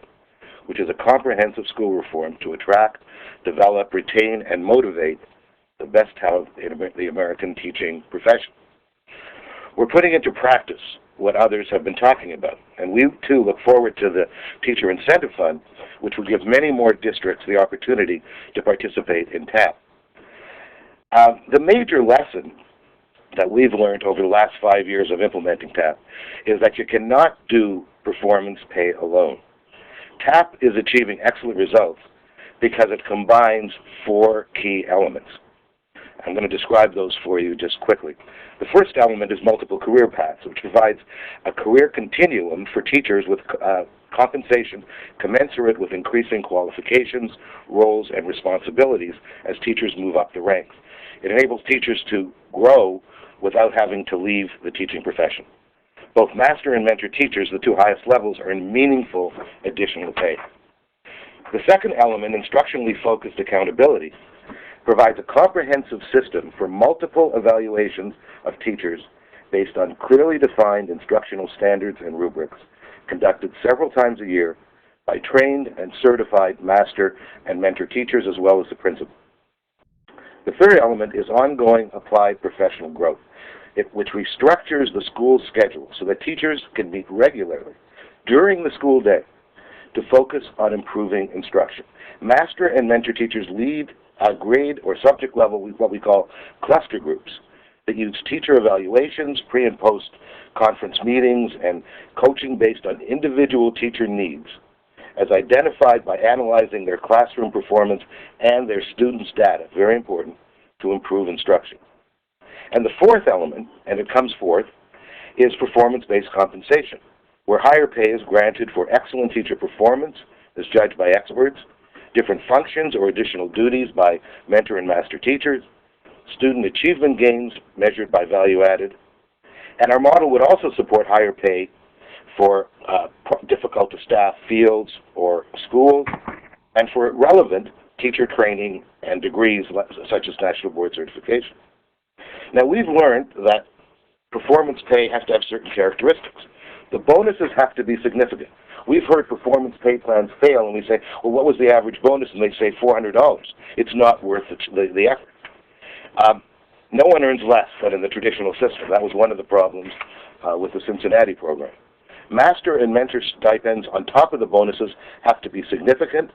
which is a comprehensive school reform to attract, develop, retain, and motivate the best talent in the American teaching profession. We're putting into practice what others have been talking about, And we, too, look forward to the Teacher Incentive Fund, which will give many more districts the opportunity to participate in TAP. The major lesson that we've learned over the last 5 years of implementing TAP is that you cannot do performance pay alone. TAP is achieving excellent results because it combines 4 key elements. I'm going to describe those for you just quickly. The first element is multiple career paths, which provides a career continuum for teachers with compensation commensurate with increasing qualifications, roles, and responsibilities as teachers move up the ranks. It enables teachers to grow without having to leave the teaching profession. Both master and mentor teachers, the 2 highest levels, earn meaningful additional pay. The second element, instructionally focused accountability, provides a comprehensive system for multiple evaluations of teachers based on clearly defined instructional standards and rubrics, conducted several times a year by trained and certified master and mentor teachers as well as the principal. The third element is ongoing applied professional growth, which restructures the school's schedule so that teachers can meet regularly during the school day to focus on improving instruction. Master and mentor teachers lead grade or subject level, what we call cluster groups, that use teacher evaluations, pre- and post-conference meetings, and coaching based on individual teacher needs, as identified by analyzing their classroom performance and their students' data, very important, to improve instruction. And the fourth element, and it comes fourth, is performance-based compensation, where higher pay is granted for excellent teacher performance as judged by experts, different functions or additional duties by mentor and master teachers, student achievement gains measured by value added, and our model would also support higher pay for difficult to staff fields or schools, and for relevant teacher training and degrees such as National Board Certification. Now we've learned that performance pay has to have certain characteristics. The bonuses have to be significant. We've heard performance pay plans fail and we say, well, what was the average bonus? And they say $400. It's not worth the effort. No one earns less than in the traditional system. That was one of the problems with the Cincinnati program. Master and mentor stipends on top of the bonuses have to be significant.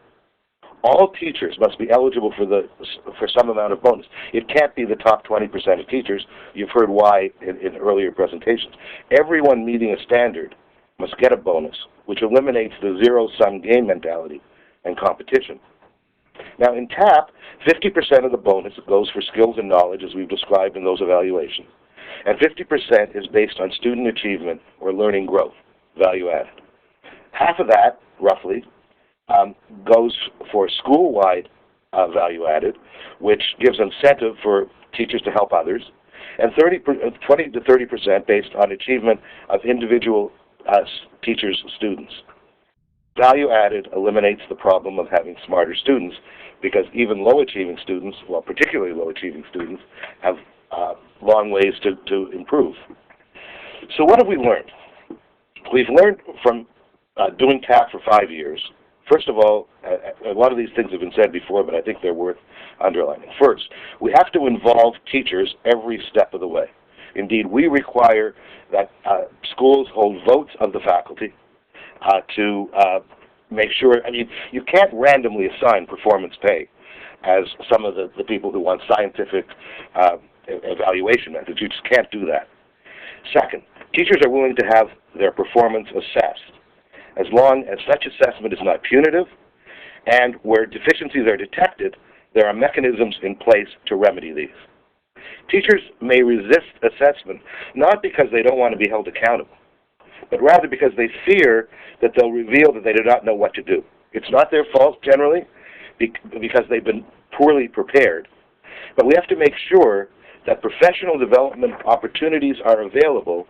All teachers must be eligible for some amount of bonus. It can't be the top 20% of teachers. You've heard why in earlier presentations. Everyone meeting a standard must get a bonus, which eliminates the zero-sum game mentality and competition. Now in TAP, 50% of the bonus goes for skills and knowledge, as we've described in those evaluations, and 50% is based on student achievement or learning growth, value added. Half of that, roughly, goes for school-wide value added, which gives incentive for teachers to help others, and 20 to 30% based on achievement of individual teachers' students. Value added eliminates the problem of having smarter students because even low-achieving students, well, particularly low-achieving students, have long ways to improve. So what have we learned? We've learned from doing TAP for 5 years. First of all, a lot of these things have been said before, but I think they're worth underlining. First, we have to involve teachers every step of the way. Indeed, we require that schools hold votes of the faculty to make sure, I mean, you can't randomly assign performance pay as some of the people who want scientific evaluation methods. You just can't do that. Second, teachers are willing to have their performance assessed as long as such assessment is not punitive, and where deficiencies are detected, there are mechanisms in place to remedy these. Teachers may resist assessment not because they don't want to be held accountable, but rather because they fear that they'll reveal that they do not know what to do. It's not their fault generally because they've been poorly prepared, but we have to make sure that professional development opportunities are available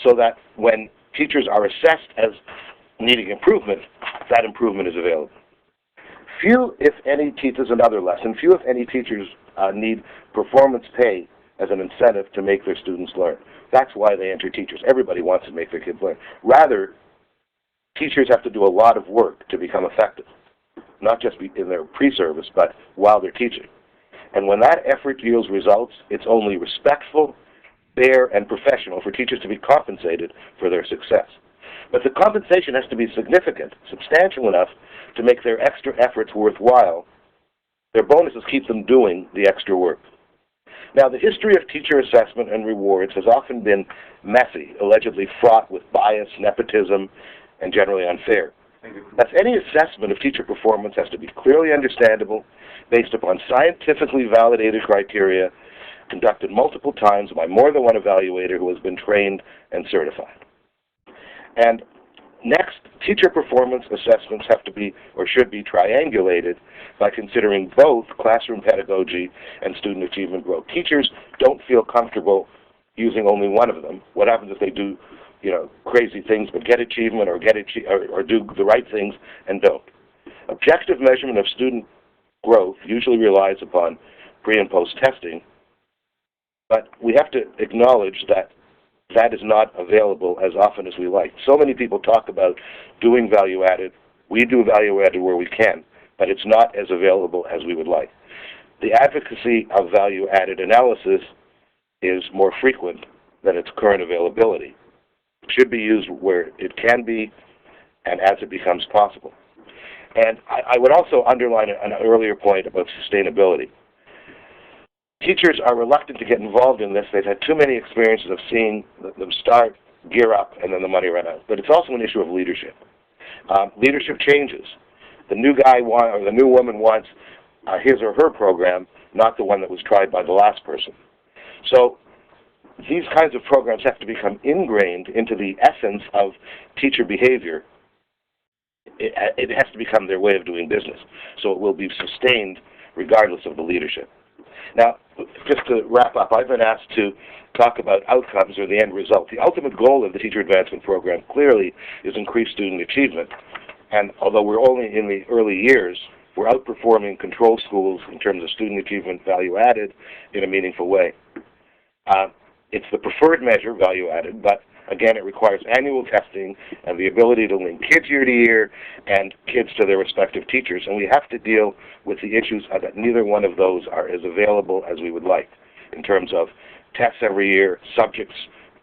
so that when teachers are assessed as needing improvement, that improvement is available. Few, if any, teachers, another lesson, few, if any, teachers need performance pay as an incentive to make their students learn. That's why they enter teachers. Everybody wants to make their kids learn. Rather, teachers have to do a lot of work to become effective, not just in their pre-service, but while they're teaching. And when that effort yields results, it's only respectful, fair, and professional for teachers to be compensated for their success. But the compensation has to be significant, substantial enough to make their extra efforts worthwhile. Their bonuses keep them doing the extra work. Now, the history of teacher assessment and rewards has often been messy, allegedly fraught with bias, nepotism, and generally unfair. Thus, any assessment of teacher performance has to be clearly understandable, based upon scientifically validated criteria, conducted multiple times by more than one evaluator who has been trained and certified. And next, teacher performance assessments have to be or should be triangulated by considering both classroom pedagogy and student achievement growth. Teachers don't feel comfortable using only one of them. What happens if they do, crazy things but get achievement or do the right things and don't? Objective measurement of student growth usually relies upon pre and post testing, but we have to acknowledge that that is not available as often as we like. So many people talk about doing value added. We do value added where we can, but it's not as available as we would like. The advocacy of value added analysis is more frequent than its current availability. It should be used where it can be and as it becomes possible. And I would also underline an earlier point about sustainability. Teachers are reluctant to get involved in this. They've had too many experiences of seeing them start, gear up, and then the money run out. But it's also an issue of leadership. Leadership changes. The new guy or the new woman wants his or her program, not the one that was tried by the last person. So these kinds of programs have to become ingrained into the essence of teacher behavior. It has to become their way of doing business. So it will be sustained regardless of the leadership. Now, just to wrap up, I've been asked to talk about outcomes or the end result. The ultimate goal of the Teacher Advancement Program clearly is increased student achievement. And although we're only in the early years, we're outperforming control schools in terms of student achievement value added in a meaningful way. It's the preferred measure, value added, but again, it requires annual testing and the ability to link kids year to year and kids to their respective teachers. And we have to deal with the issues that neither one of those are as available as we would like in terms of tests every year, subjects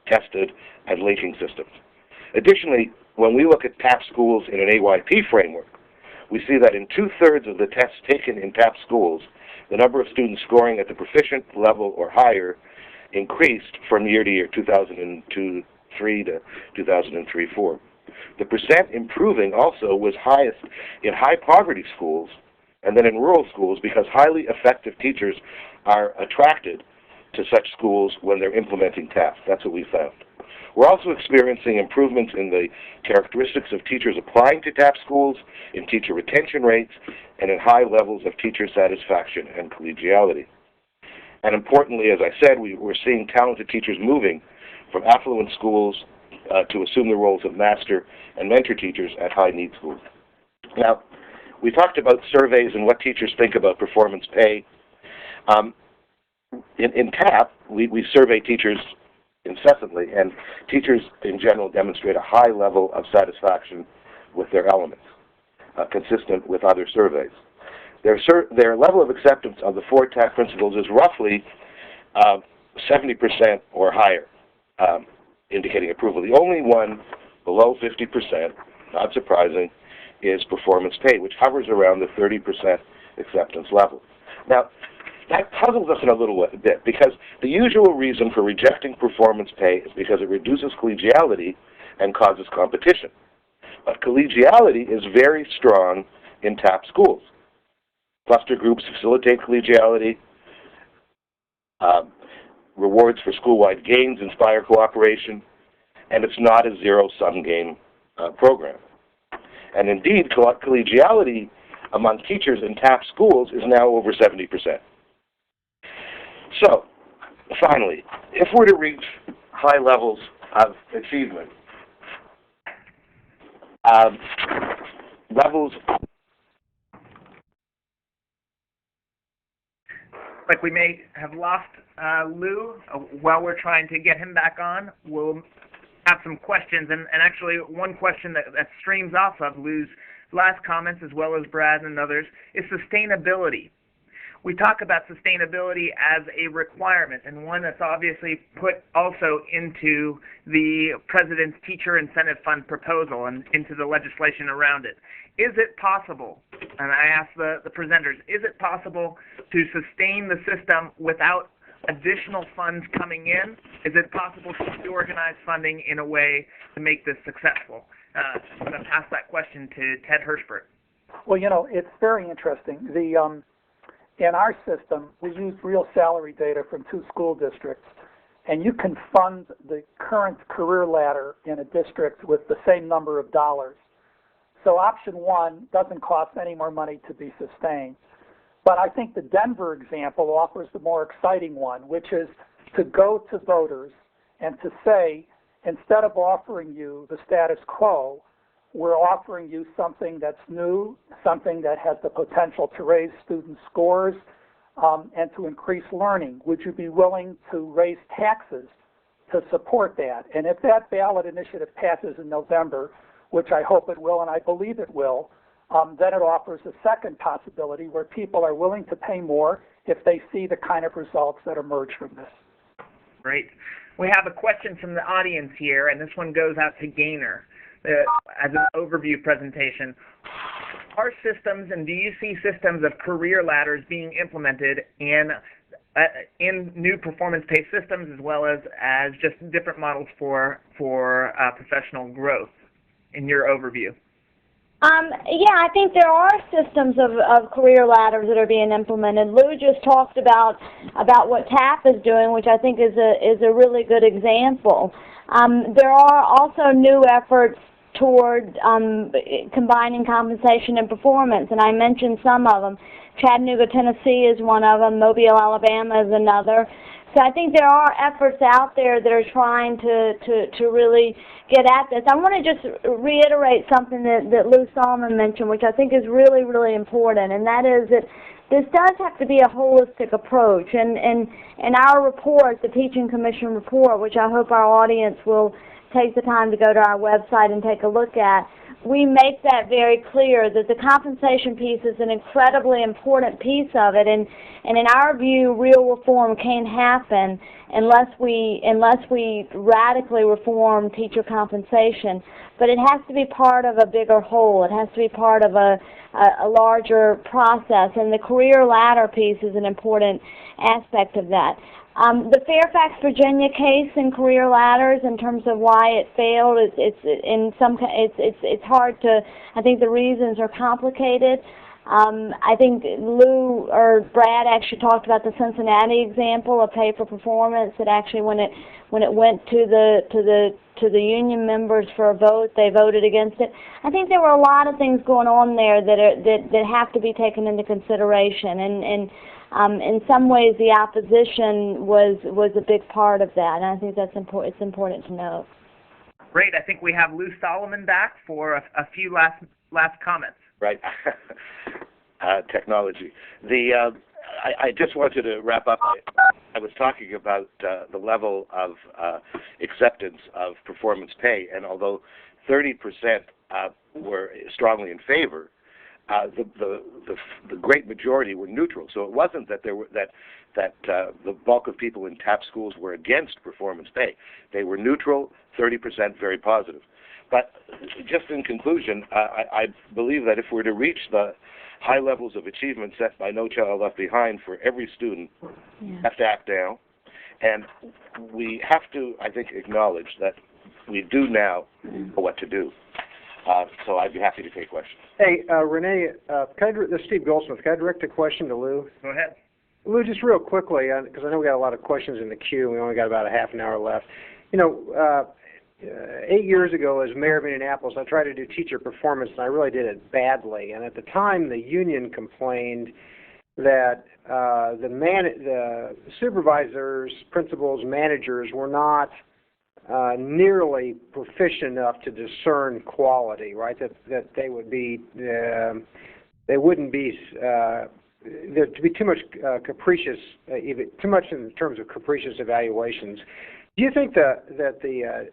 tested, and linking systems. Additionally, when we look at TAP schools in an AYP framework, we see that in 2/3 of the tests taken in TAP schools, the number of students scoring at the proficient level or higher increased from year to year, 2002-3 to 2003-4. The percent improving also was highest in high poverty schools and then in rural schools because highly effective teachers are attracted to such schools when they're implementing TAP. That's what we found. We're also experiencing improvements in the characteristics of teachers applying to TAP schools, in teacher retention rates, and in high levels of teacher satisfaction and collegiality. And importantly, as I said, we're seeing talented teachers moving from affluent schools to assume the roles of master and mentor teachers at high-need schools. Now, we talked about surveys and what teachers think about performance pay. In TAP, we survey teachers incessantly, and teachers in general demonstrate a high level of satisfaction with their elements, consistent with other surveys. Their level of acceptance of the 4 TAP principles is roughly 70% or higher, indicating approval. The only one below 50%, not surprising, is performance pay, which hovers around the 30% acceptance level. Now, that puzzles us in a little bit because the usual reason for rejecting performance pay is because it reduces collegiality and causes competition. But collegiality is very strong in TAP schools. Cluster groups facilitate collegiality. Rewards for school-wide gains inspire cooperation. And it's not a zero-sum game program. And indeed, collegiality among teachers in TAP schools is now over 70%. So, finally, if we're to reach high levels of achievement, Like we may have lost Lou while we're trying to get him back on. We'll have some questions, and actually one question that streams off of Lou's last comments, as well as Brad and others, is sustainability. we talk about sustainability as a requirement, and one that's obviously put also into the President's Teacher Incentive Fund proposal and into the legislation around it. Is it possible, and I ask the presenters, is it possible to sustain the system without additional funds coming in? Is it possible to organize funding in a way to make this successful? I'm going to pass that question to Ted Hershberg. Well, you know, it's very interesting. In our system, we use real salary data from 2 school districts, and you can fund the current career ladder in a district with the same number of dollars. So option 1 doesn't cost any more money to be sustained. But I think the Denver example offers the more exciting one, which is to go to voters and to say, instead of offering you the status quo, we're offering you something that's new, something that has the potential to raise student scores and to increase learning. Would you be willing to raise taxes to support that? And if that ballot initiative passes in November, which I hope it will and I believe it will, then it offers a second possibility where people are willing to pay more if they see the kind of results that emerge from this. Great. We have a question from the audience here, and this one goes out to Gaynor as an overview presentation. Are systems, and do you see systems of career ladders being implemented in new performance-based systems as well as just different models for professional growth in your overview? Yeah, I think there are systems of career ladders that are being implemented. Lou just talked about what TAP is doing, which I think is a really good example. There are also new efforts toward combining compensation and performance, and I mentioned some of them. Chattanooga, Tennessee is one of them. Mobile, Alabama is another. So I think there are efforts out there that are trying to really get at this. I want to just reiterate something that Lou Solmon mentioned, which I think is really, really important, and that is that this does have to be a holistic approach. And in our report, the Teaching Commission report, which I hope our audience will take the time to go to our website and take a look at, we make that very clear that the compensation piece is an incredibly important piece of it, and in our view, real reform can't happen unless we radically reform teacher compensation. But it has to be part of a bigger whole. It has to be part of a larger process, and the career ladder piece is an important aspect of that. The Fairfax, Virginia case in career ladders, in terms of why it failed, it's hard to. I think the reasons are complicated. I think Lou or Brad actually talked about the Cincinnati example of pay for performance. That actually, when it went to the union members for a vote, they voted against it. I think there were a lot of things going on there that have to be taken into consideration, and in some ways, the opposition was a big part of that, and I think that's important. It's important to know. Great. I think we have Lou Solomon back for a few last comments. Right. Technology. I just wanted to wrap up. I was talking about the level of acceptance of performance pay, and although 30% were strongly in favor, the great majority were neutral. So it wasn't that the bulk of people in TAP schools were against performance pay. They were neutral, 30% very positive. But just in conclusion, I believe that if we're to reach the high levels of achievement set by No Child Left Behind for every student, we have to act now. And we have to, I think, acknowledge that we do now know what to do. So I'd be happy to take questions. Hey, René, this is Steve Goldsmith. Can I direct a question to Lou? Go ahead. Lou, just real quickly, because I know we got a lot of questions in the queue. We only got about a half an hour left. 8 years ago, as mayor of Indianapolis, I tried to do teacher performance, and I really did it badly. And at the time, the union complained that the supervisors, principals, managers were not nearly proficient enough to discern quality, right? That they would be, they wouldn't be. There'd be too much capricious, too much in terms of capricious evaluations. Do you think that the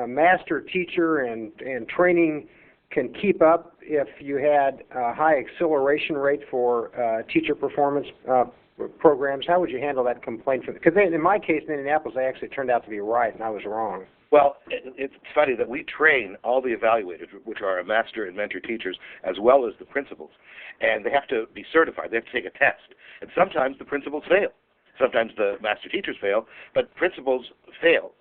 master teacher and training can keep up if you had a high acceleration rate for teacher performance programs? How would you handle that complaint? Because in my case in Indianapolis, they actually turned out to be right, and I was wrong. Well, it's funny that we train all the evaluators, which are our master and mentor teachers, as well as the principals, and they have to be certified. They have to take a test, and sometimes the principals fail. Sometimes the master teachers fail, but principals fail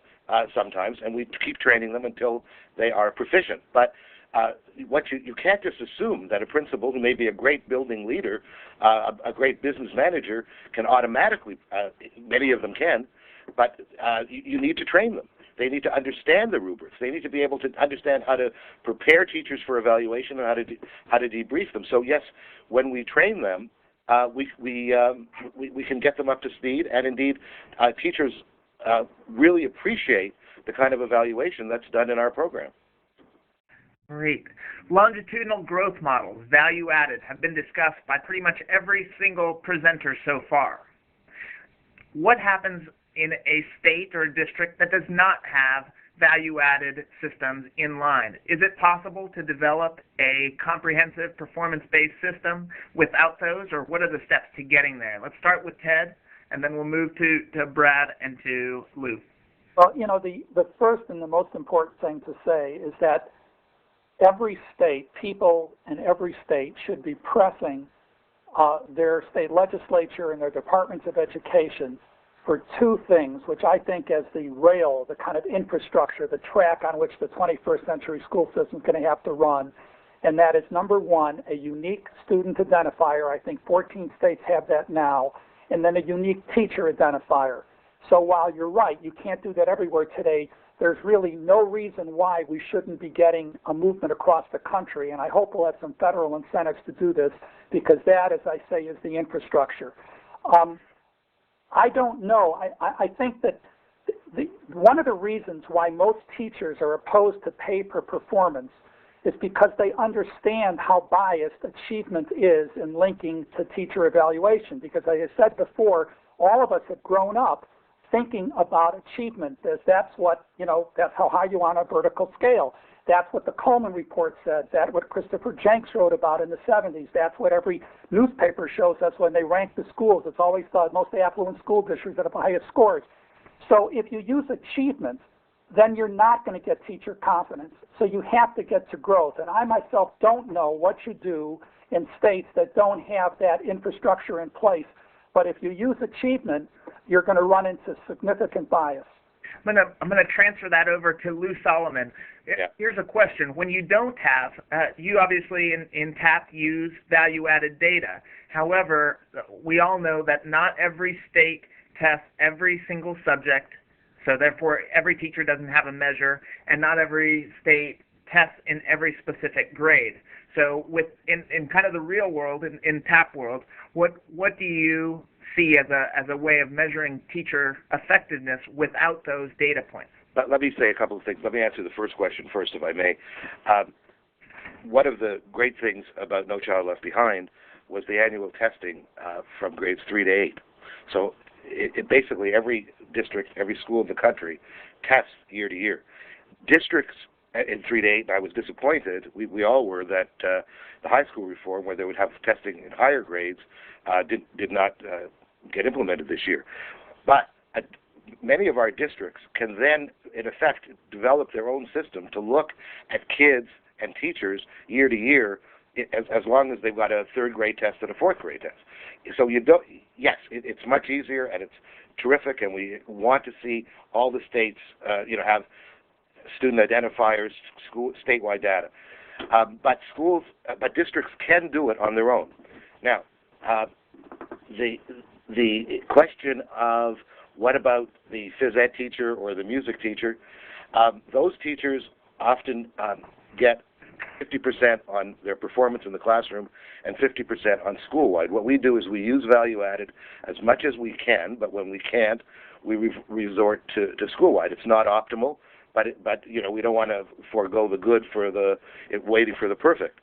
sometimes, and we keep training them until they are proficient. But what you can't just assume that a principal who may be a great building leader, a great business manager, can automatically, many of them can, but you need to train them. They need to understand the rubrics. They need to be able to understand how to prepare teachers for evaluation and how to debrief them. So yes, when we train them, we can get them up to speed, and indeed, teachers really appreciate the kind of evaluation that's done in our program. Great. Longitudinal growth models, value added, have been discussed by pretty much every single presenter so far. What happens in a state or a district that does not have value-added systems in line? Is it possible to develop a comprehensive performance-based system without those, or what are the steps to getting there? Let's start with Ted, and then we'll move to Brad and to Lou. Well, you know, the first and the most important thing to say is that every state, people in every state should be pressing their state legislature and their departments of education for two things, which I think as the rail, the kind of infrastructure, the track on which the 21st century school system is going to have to run. And that is, number one, a unique student identifier. I think 14 states have that now. And then a unique teacher identifier. So while you're right, you can't do that everywhere today, there's really no reason why we shouldn't be getting a movement across the country. And I hope we'll have some federal incentives to do this, because that, as I say, is the infrastructure. I don't know. I think that one of the reasons why most teachers are opposed to pay per performance is because they understand how biased achievement is in linking to teacher evaluation. Because as I said before, all of us have grown up thinking about achievement as that's what, you know, that's how high you want a vertical scale. That's what the Coleman report said. That's what Christopher Jenks wrote about in the 70s. That's what every newspaper shows us when they rank the schools. It's always the most affluent school districts that have the highest scores. So if you use achievement, then you're not going to get teacher confidence. So you have to get to growth. And I myself don't know what you do in states that don't have that infrastructure in place. But if you use achievement, you're going to run into significant bias. I'm gonna transfer that over to Lou Solomon. Yeah. Here's a question. When you don't have, you obviously in TAP use value-added data. However, we all know that not every state tests every single subject, so therefore every teacher doesn't have a measure, and not every state tests in every specific grade. So in kind of the real world, in TAP world, what do you see as a way of measuring teacher effectiveness without those data points? Let me say a couple of things. Let me answer the first question first, if I may. One of the great things about No Child Left Behind was the annual testing from grades 3 to 8. So it basically every district, every school in the country tests year to year. Districts in 3 to 8, and I was disappointed, we all were, that the high school reform, where they would have testing in higher grades, did not get implemented this year. But many of our districts can then, in effect, develop their own system to look at kids and teachers year to year, as long as they've got a third grade test and a fourth grade test. So you don't. Yes, it's much easier and it's terrific, and we want to see all the states, have student identifiers, statewide data. But districts can do it on their own. Now, the question of what about the phys ed teacher or the music teacher, those teachers often get 50% on their performance in the classroom and 50% on school-wide. What we do is we use value-added as much as we can, but when we can't, we resort to school-wide. It's not optimal, but we don't want to forego the good for waiting for the perfect.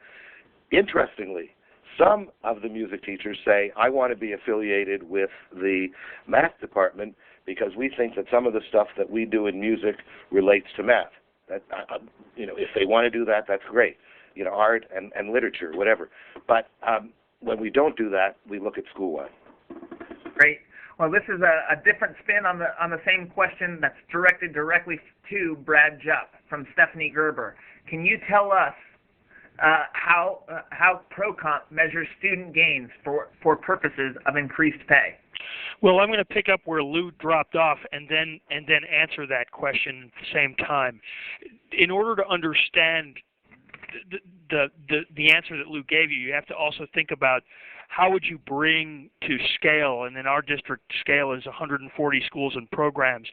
Interestingly, some of the music teachers say, I want to be affiliated with the math department because we think that some of the stuff that we do in music relates to math. That, if they want to do that, that's great. art and literature, whatever. But when we don't do that, we look at school-wide. Great. Well, this is a different spin on the same question that's directed directly to Brad Jupp from Stephanie Gerber. Can you tell us how ProComp measures student gains for purposes of increased pay? Well, I'm going to pick up where Lou dropped off and then answer that question at the same time. In order to understand the answer that Lou gave you, you have to also think about how would you bring to scale, and in our district scale is 140 schools and programs,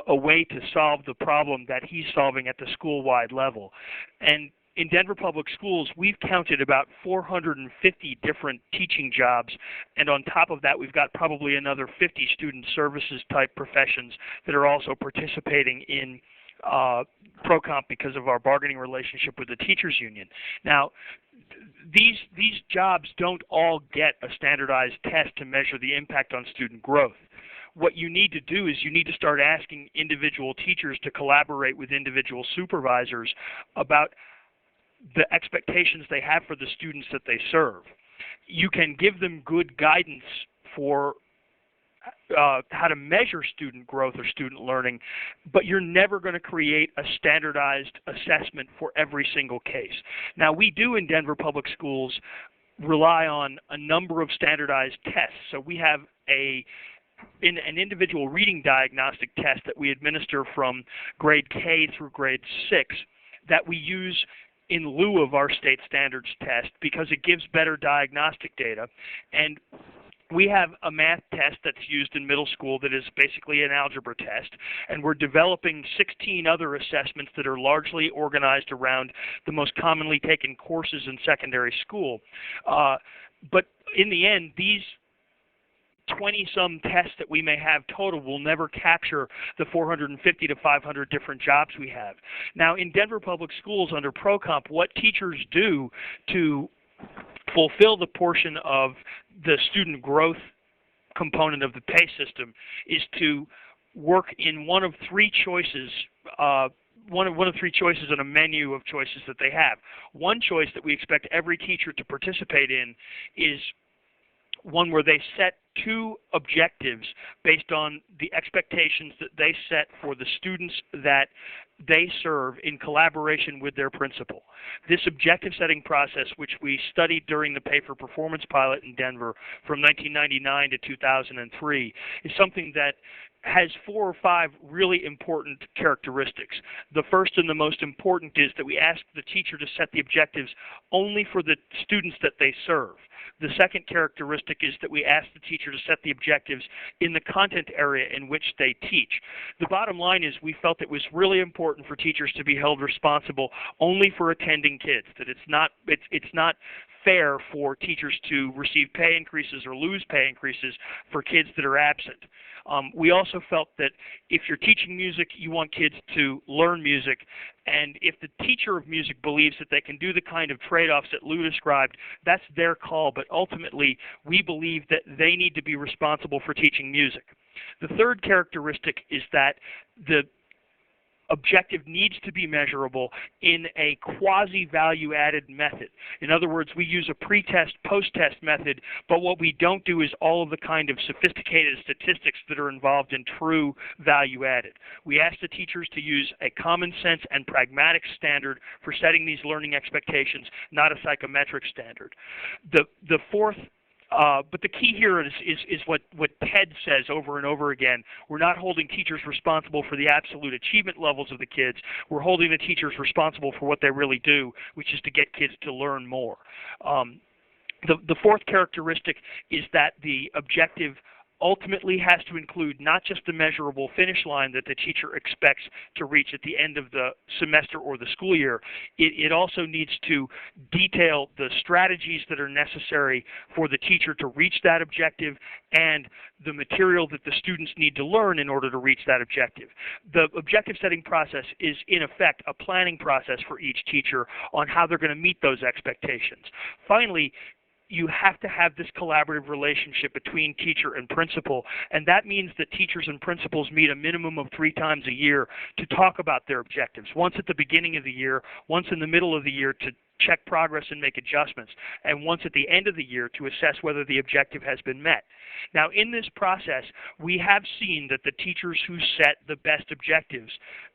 a way to solve the problem that he's solving at the school-wide level. And in Denver Public Schools, we've counted about 450 different teaching jobs, and on top of that, we've got probably another 50 student services type professions that are also participating in ProComp because of our bargaining relationship with the teachers union. Now, these jobs don't all get a standardized test to measure the impact on student growth. What you need to do is you need to start asking individual teachers to collaborate with individual supervisors about the expectations they have for the students that they serve. You can give them good guidance for how to measure student growth or student learning, but you're never going to create a standardized assessment for every single case. Now, we do in Denver Public Schools rely on a number of standardized tests. So we have an individual reading diagnostic test that we administer from grade K through grade 6 that we use in lieu of our state standards test because it gives better diagnostic data. And we have a math test that's used in middle school that is basically an algebra test, and we're developing 16 other assessments that are largely organized around the most commonly taken courses in secondary school. But in the end, these 20-some tests that we may have total will never capture the 450 to 500 different jobs we have. Now, in Denver Public Schools under ProComp, what teachers do to fulfill the portion of the student growth component of the pay system is to work in one of three choices, one of three choices in a menu of choices that they have. One choice that we expect every teacher to participate in is one where they set two objectives based on the expectations that they set for the students that they serve in collaboration with their principal. This objective setting process, which we studied during the Pay for Performance pilot in Denver from 1999 to 2003, is something that has 4 or 5 really important characteristics. The first and the most important is that we ask the teacher to set the objectives only for the students that they serve. The second characteristic is that we ask the teacher to set the objectives in the content area in which they teach. The bottom line is we felt it was really important for teachers to be held responsible only for attending kids, that it's not fair for teachers to receive pay increases or lose pay increases for kids that are absent. We also felt that if you're teaching music, you want kids to learn music, and if the teacher of music believes that they can do the kind of trade-offs that Lou described, that's their call, but ultimately we believe that they need to be responsible for teaching music. The third characteristic is that the objective needs to be measurable in a quasi-value-added method. In other words, we use a pre-test, post-test method, but what we don't do is all of the kind of sophisticated statistics that are involved in true value-added. We ask the teachers to use a common sense and pragmatic standard for setting these learning expectations, not a psychometric standard. The fourth but the key here is what Ted says over and over again. We're not holding teachers responsible for the absolute achievement levels of the kids. We're holding the teachers responsible for what they really do, which is to get kids to learn more. The fourth characteristic is that the objective ultimately has to include not just the measurable finish line that the teacher expects to reach at the end of the semester or the school year. It also needs to detail the strategies that are necessary for the teacher to reach that objective and the material that the students need to learn in order to reach that objective. The objective setting process is, in effect, a planning process for each teacher on how they're going to meet those expectations. Finally, you have to have this collaborative relationship between teacher and principal, and that means that teachers and principals meet a minimum of 3 times a year to talk about their objectives. Once at the beginning of the year, once in the middle of the year check progress and make adjustments, and once at the end of the year to assess whether the objective has been met. Now, in this process, we have seen that the teachers who set the best objectives,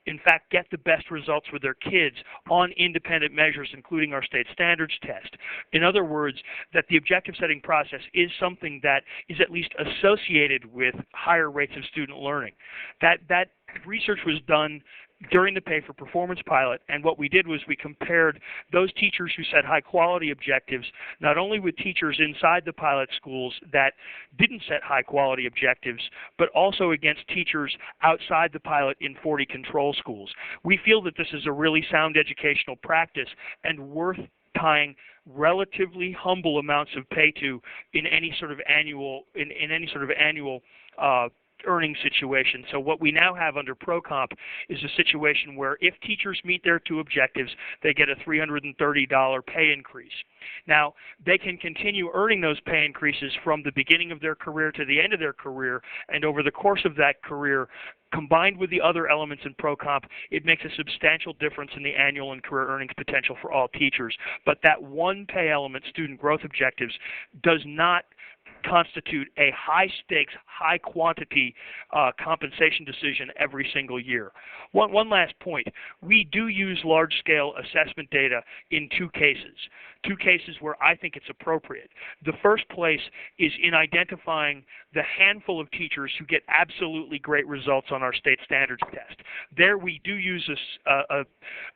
in fact, get the best results with their kids on independent measures, including our state standards test. In other words, that the objective setting process is something that is at least associated with higher rates of student learning. That research was done during the Pay for Performance pilot, and what we did was we compared those teachers who set high-quality objectives not only with teachers inside the pilot schools that didn't set high-quality objectives, but also against teachers outside the pilot in 40 control schools. We feel that this is a really sound educational practice and worth tying relatively humble amounts of pay to in any sort of annual earning situation. So what we now have under ProComp is a situation where if teachers meet their two objectives, they get a $330 pay increase. Now, they can continue earning those pay increases from the beginning of their career to the end of their career, and over the course of that career, combined with the other elements in ProComp, it makes a substantial difference in the annual and career earnings potential for all teachers. But that one pay element, student growth objectives, does not constitute a high-stakes, high-quantity compensation decision every single year. One last point. We do use large-scale assessment data in two cases where I think it's appropriate. The first place is in identifying the handful of teachers who get absolutely great results on our state standards test. There we do use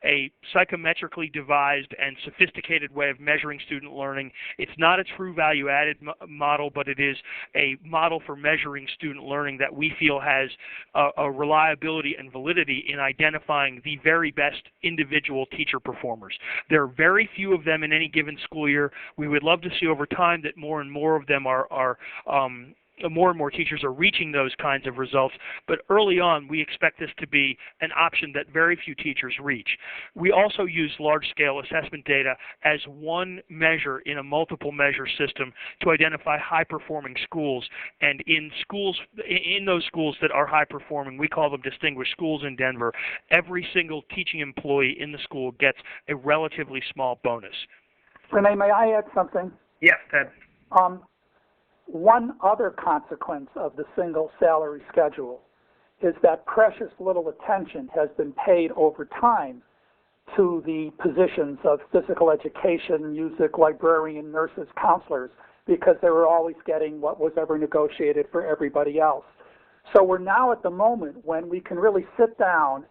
a psychometrically devised and sophisticated way of measuring student learning. It's not a true value-added model, but it is a model for measuring student learning that we feel has a reliability and validity in identifying the very best individual teacher performers. There are very few of them in any given school year. We would love to see over time that more and more of them more and more teachers are reaching those kinds of results, but early on we expect this to be an option that very few teachers reach. We also use large-scale assessment data as one measure in a multiple measure system to identify high-performing schools, and in those schools that are high-performing, we call them distinguished schools in Denver, every single teaching employee in the school gets a relatively small bonus. René, may I add something? Yes, Ted. One other consequence of the single salary schedule is that precious little attention has been paid over time to the positions of physical education, music, librarian, nurses, counselors, because they were always getting what was ever negotiated for everybody else. So we're now at the moment when we can really sit down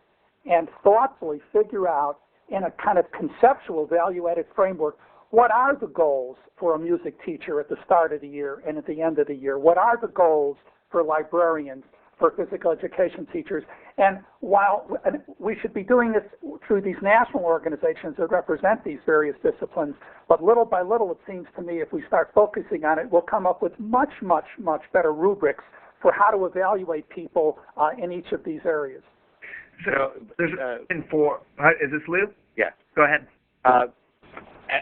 and thoughtfully figure out in a kind of conceptual value-added framework, what are the goals for a music teacher at the start of the year and at the end of the year? What are the goals for librarians, for physical education teachers? And while we should be doing this through these national organizations that represent these various disciplines, but little by little, it seems to me, if we start focusing on it, we'll come up with much, much, much better rubrics for how to evaluate people in each of these areas. So there's is this Lou? Yeah. Go ahead.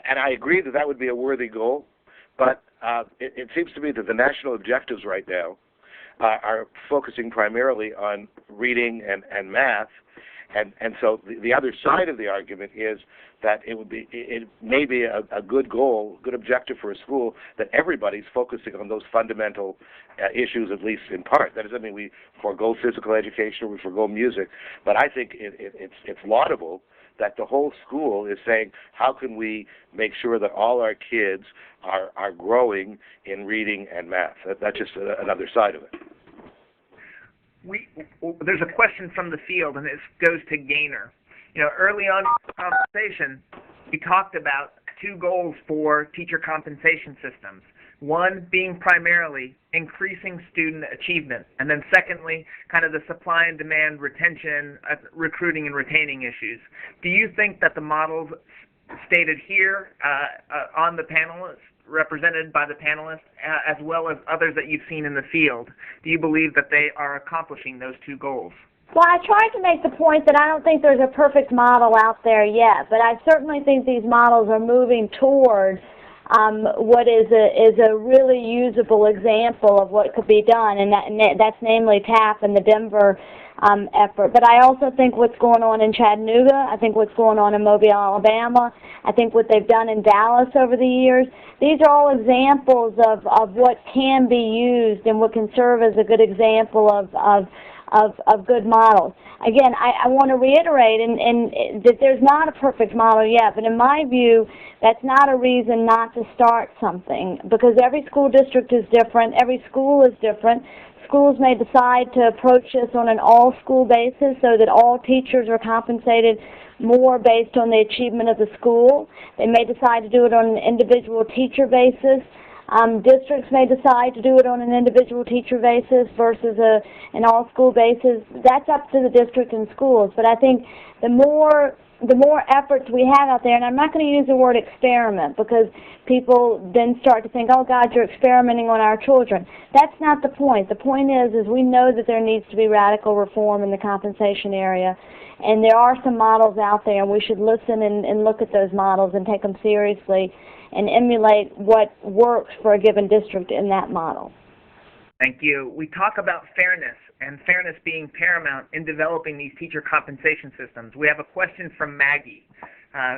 And I agree that would be a worthy goal, but it seems to me that the national objectives right now are focusing primarily on reading and math, and so the other side of the argument is that it may be a good goal, good objective for a school that everybody's focusing on those fundamental issues, at least in part. That doesn't mean we forego physical education or we forego music, but I think it's laudable that the whole school is saying, how can we make sure that all our kids are growing in reading and math? That's just another side of it. There's a question from the field, and this goes to Gaynor. Early on in the conversation, we talked about two goals for teacher compensation systems. One being primarily increasing student achievement, and then secondly, kind of the supply and demand retention, recruiting and retaining issues. Do you think that the models stated here on the panelists, represented by the panelists, as well as others that you've seen in the field, do you believe that they are accomplishing those two goals? Well, I tried to make the point that I don't think there's a perfect model out there yet, but I certainly think these models are moving towards what is a really usable example of what could be done, and that's namely TAP and the Denver effort. But I also think what's going on in Chattanooga, I think what's going on in Mobile, Alabama, I think what they've done in Dallas over the years, these are all examples of what can be used and what can serve as a good example of good models. Again, I want to reiterate and that there's not a perfect model yet, but in my view, that's not a reason not to start something, because every school district is different, every school is different. Schools may decide to approach this on an all-school basis so that all teachers are compensated more based on the achievement of the school. They may decide to do it on an individual teacher basis. Districts may decide to do it on an individual teacher basis versus an all-school basis. That's up to the district and schools. But I think the more efforts we have out there, and I'm not going to use the word experiment because people then start to think, oh God, you're experimenting on our children. That's not the point. The point is we know that there needs to be radical reform in the compensation area, and there are some models out there, and we should listen and look at those models and take them seriously and emulate what works for a given district in that model. Thank you. We talk about fairness, and fairness being paramount in developing these teacher compensation systems. We have a question from Maggie,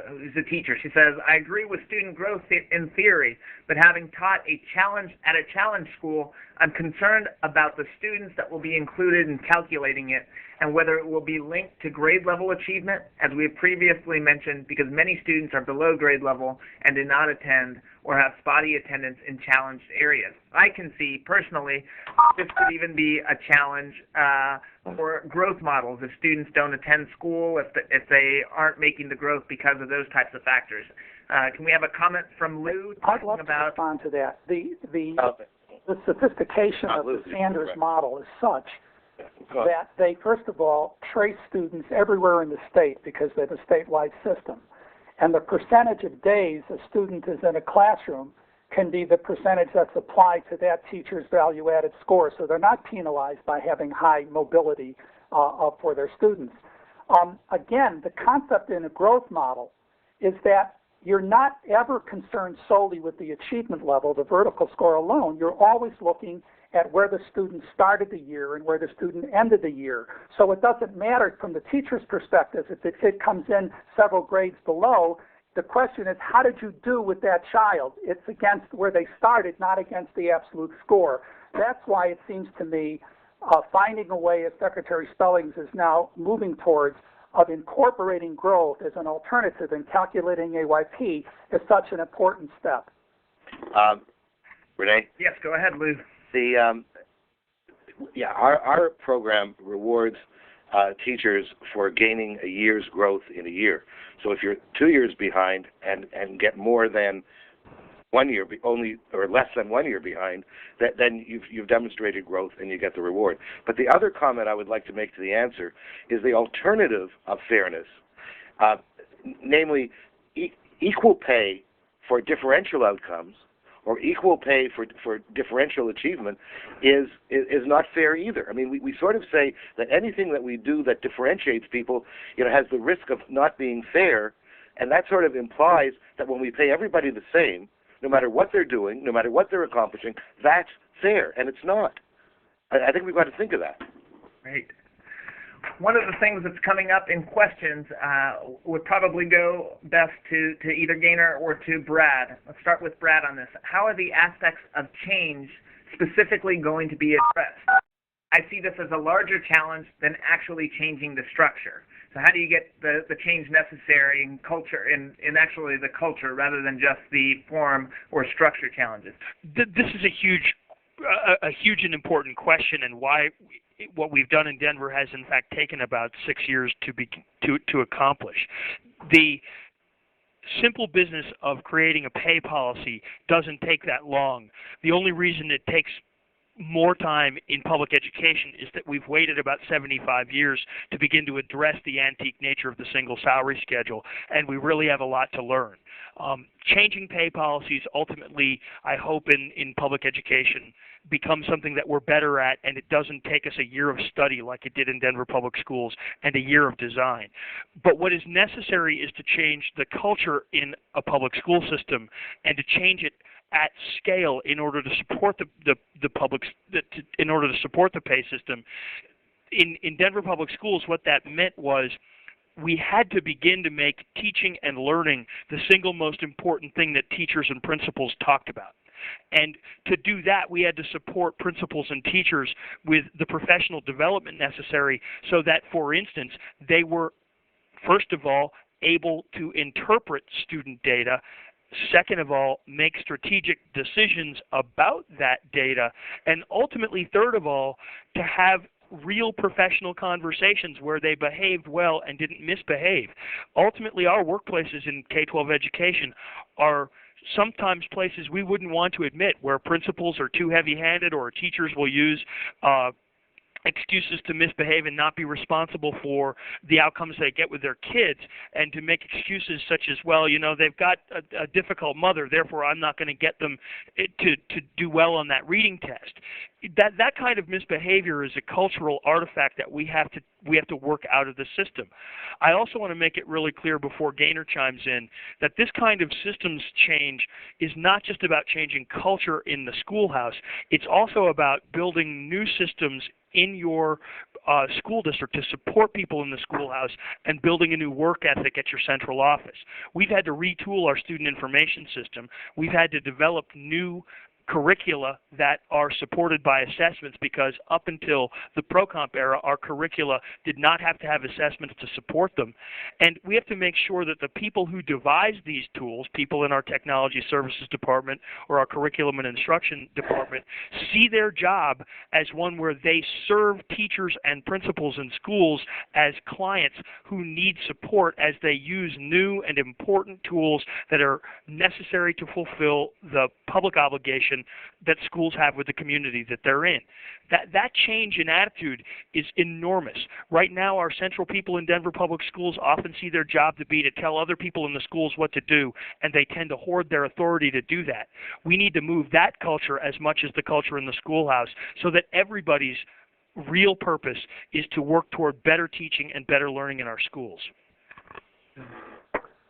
who's a teacher. She says, I agree with student growth in theory, but having taught at a challenge school, I'm concerned about the students that will be included in calculating it and whether it will be linked to grade level achievement, as we have previously mentioned, because many students are below grade level and do not attend or have spotty attendance in challenged areas. I can see, personally, this could even be a challenge for growth models if students don't attend school, if they aren't making the growth because of those types of factors. Can we have a comment from Lou I'd love talking to about... respond to that. The sophistication of the Sanders model is such that they, first of all, trace students everywhere in the state because they have a statewide system. And the percentage of days a student is in a classroom can be the percentage that's applied to that teacher's value-added score. So they're not penalized by having high mobility for their students. Again, the concept in a growth model is that you're not ever concerned solely with the achievement level, the vertical score alone. You're always looking at where the student started the year and where the student ended the year. So it doesn't matter from the teacher's perspective if it comes in several grades below. The question is, how did you do with that child? It's against where they started, not against the absolute score. That's why it seems to me finding a way, as Secretary Spellings is now moving towards, of incorporating growth as an alternative in calculating AYP is such an important step. René? Yes, go ahead, Lou. Our program rewards teachers for gaining a year's growth in a year. So if you're 2 years behind and get more than 1 year, only or less than 1 year behind, then you've demonstrated growth and you get the reward. But the other comment I would like to make to the answer is the alternative of fairness, namely equal pay for differential outcomes or equal pay for differential achievement is not fair either. I mean, we sort of say that anything that we do that differentiates people, has the risk of not being fair, and that sort of implies that when we pay everybody the same, no matter what they're doing, no matter what they're accomplishing, that's fair, and it's not. I think we've got to think of that. Great. One of the things that's coming up in questions would probably go best to either Gaynor or to Brad. Let's start with Brad on this. How are the aspects of change specifically going to be addressed? I see this as a larger challenge than actually changing the structure. So how do you get the change necessary in culture, in actually the culture, rather than just the form or structure challenges? This is a huge and important question, and why what we've done in Denver has in fact taken about 6 years to accomplish. The simple business of creating a pay policy doesn't take that long. The only reason it takes more time in public education is that we've waited about 75 years to begin to address the antique nature of the single salary schedule, and we really have a lot to learn. Changing pay policies ultimately, I hope, in public education becomes something that we're better at, and it doesn't take us a year of study like it did in Denver Public Schools and a year of design. But what is necessary is to change the culture in a public school system and to change it at scale in order to support in order to support the pay system. In Denver Public Schools, what that meant was we had to begin to make teaching and learning the single most important thing that teachers and principals talked about. And to do that, we had to support principals and teachers with the professional development necessary so that, for instance, they were, first of all, able to interpret student data, second of all, make strategic decisions about that data, and ultimately, third of all, to have real professional conversations where they behaved well and didn't misbehave. Ultimately, our workplaces in K-12 education are sometimes places we wouldn't want to admit, where principals are too heavy-handed or teachers will use excuses to misbehave and not be responsible for the outcomes they get with their kids, and to make excuses such as, well, you know, they've got a difficult mother, therefore I'm not going to get them to do well on that reading test. That kind of misbehavior is a cultural artifact that we have to work out of the system. I also want to make it really clear before Gaynor chimes in that this kind of systems change is not just about changing culture in the schoolhouse. It's also about building new systems in your school district to support people in the schoolhouse and building a new work ethic at your central office. We've had to retool our student information system. We've had to develop new curricula that are supported by assessments, because up until the ProComp era, our curricula did not have to have assessments to support them. And we have to make sure that the people who devise these tools, people in our technology services department or our curriculum and instruction department, see their job as one where they serve teachers and principals in schools as clients who need support as they use new and important tools that are necessary to fulfill the public obligation that schools have with the community that they're in. That change in attitude is enormous. Right now, our central people in Denver Public Schools often see their job to be to tell other people in the schools what to do, and they tend to hoard their authority to do that. We need to move that culture as much as the culture in the schoolhouse so that everybody's real purpose is to work toward better teaching and better learning in our schools.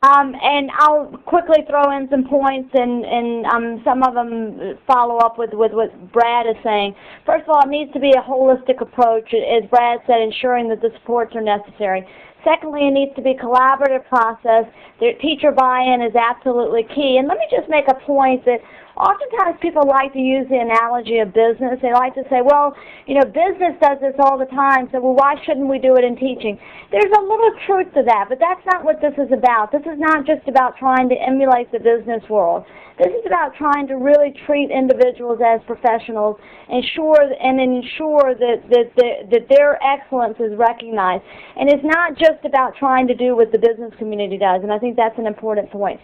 And I'll quickly throw in some points, and some of them follow up with what Brad is saying. First of all, it needs to be a holistic approach, as Brad said, ensuring that the supports are necessary. Secondly, it needs to be a collaborative process. The teacher buy-in is absolutely key. And let me just make a point that oftentimes people like to use the analogy of business. They like to say, well, you know, business does this all the time, so well, why shouldn't we do it in teaching? There's a little truth to that, but that's not what this is about. This is not just about trying to emulate the business world. This is about trying to really treat individuals as professionals, ensure that their excellence is recognized. And it's not just about trying to do what the business community does, and I think that's an important point.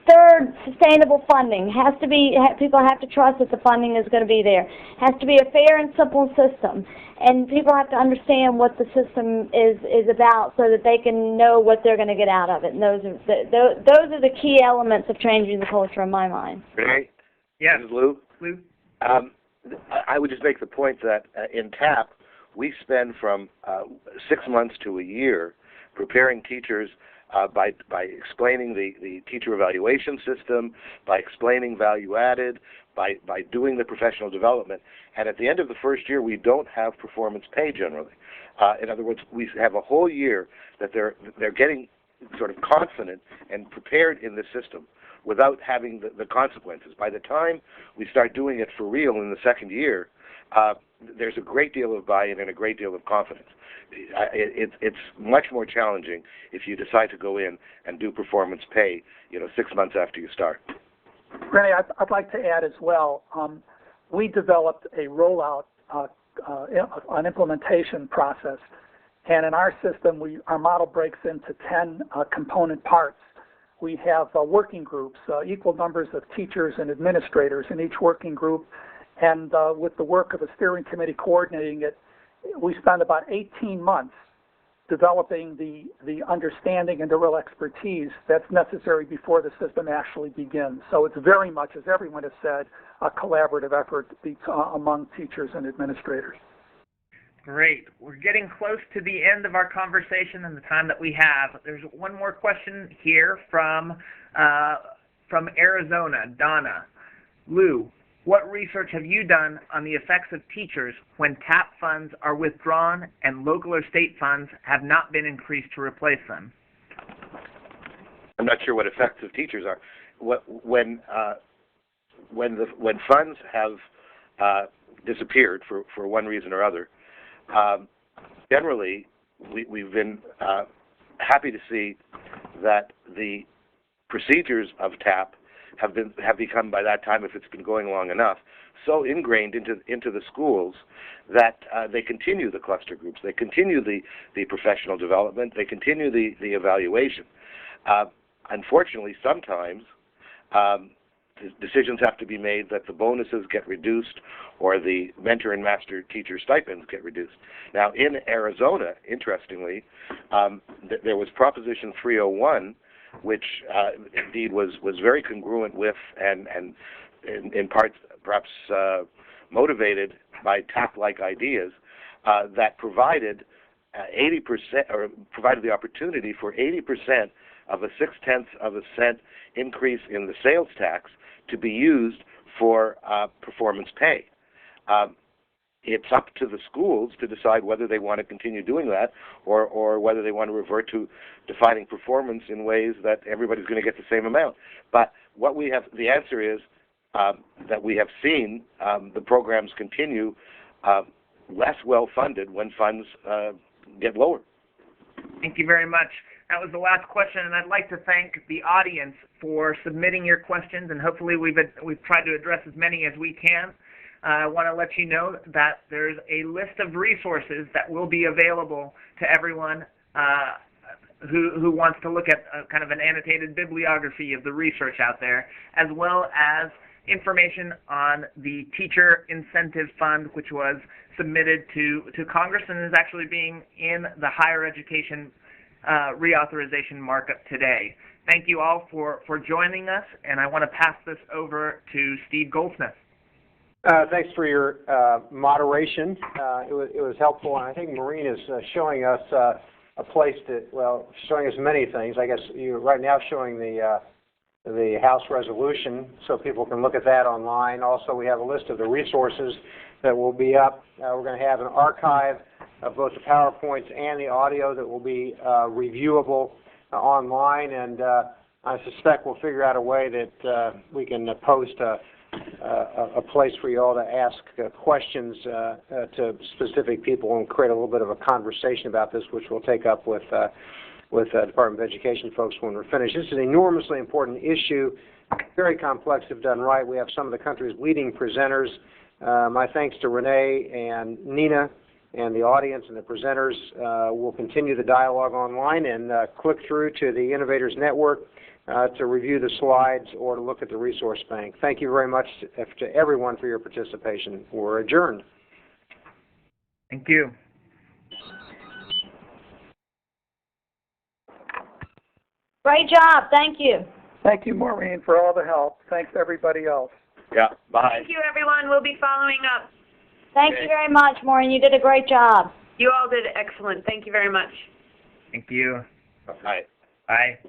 Third, sustainable funding. People have to trust that the funding is going to be there. Has to be a fair and simple system. And people have to understand what the system is about so that they can know what they're going to get out of it. And those are the key elements of changing the culture in my mind. René? Yes. This is Lou. Lou? I would just make the point that in TAP, we spend from 6 months to a year preparing teachers by explaining the teacher evaluation system, by explaining value added, by doing the professional development. And at the end of the first year, we don't have performance pay generally. In other words, we have a whole year that they're getting sort of confident and prepared in the system without having the consequences. By the time we start doing it for real in the second year, there's a great deal of buy-in and a great deal of confidence. It's much more challenging if you decide to go in and do performance pay, 6 months after you start. René, I'd like to add as well, we developed a rollout, an implementation process, and in our system, our model breaks into 10 component parts. We have working groups, equal numbers of teachers and administrators in each working group, And with the work of a steering committee coordinating it, we spent about 18 months developing the understanding and the real expertise that's necessary before the system actually begins. So it's very much, as everyone has said, a collaborative effort among teachers and administrators. Great. We're getting close to the end of our conversation and the time that we have. There's one more question here from Arizona, Donna. Lou, what research have you done on the effects of teachers when TAP funds are withdrawn and local or state funds have not been increased to replace them? I'm not sure what effects of teachers are. When funds have disappeared for one reason or other, generally we've been happy to see that the procedures of TAP have become, by that time, if it's been going long enough, so ingrained into the schools that they continue the cluster groups, they continue the professional development, they continue the evaluation. Unfortunately, sometimes decisions have to be made that the bonuses get reduced or the mentor and master teacher stipends get reduced. Now, in Arizona, interestingly, there was Proposition 301, which indeed was very congruent with and in part perhaps motivated by TAP-like ideas that provided 80% or provided the opportunity for 80% of a 0.6 cent increase in the sales tax to be used for performance pay. It's up to the schools to decide whether they want to continue doing that or whether they want to revert to defining performance in ways that everybody's going to get the same amount. But what we have, the answer is that we have seen the programs continue less well-funded when funds get lower. Thank you very much. That was the last question, and I'd like to thank the audience for submitting your questions, and hopefully we've tried to address as many as we can. I want to let you know that there's a list of resources that will be available to everyone who wants to look at kind of an annotated bibliography of the research out there, as well as information on the Teacher Incentive Fund, which was submitted to Congress and is actually being in the higher education reauthorization markup today. Thank you all for joining us, and I want to pass this over to Steve Goldsmith. Thanks for your moderation. It was helpful, and I think Maureen is showing us a place to, well, showing us many things. I guess you're right now showing the House resolution, so people can look at that online. Also, we have a list of the resources that will be up. We're going to have an archive of both the PowerPoints and the audio that will be reviewable online, and I suspect we'll figure out a way that we can post a place for you all to ask questions to specific people and create a little bit of a conversation about this, which we'll take up with Department of Education folks when we're finished. This is an enormously important issue, very complex if done right. We have some of the country's leading presenters. My thanks to René and Nina and the audience and the presenters. We'll continue the dialogue online and click through to the Innovators Network to review the slides or to look at the resource bank. Thank you very much to everyone for your participation. We're adjourned. Thank you. Great job. Thank you. Thank you, Maureen, for all the help. Thanks to everybody else. Yeah, bye. Thank you, everyone. We'll be following up. Thank you very much, Maureen. You did a great job. You all did excellent. Thank you very much. Thank you. Bye. Bye.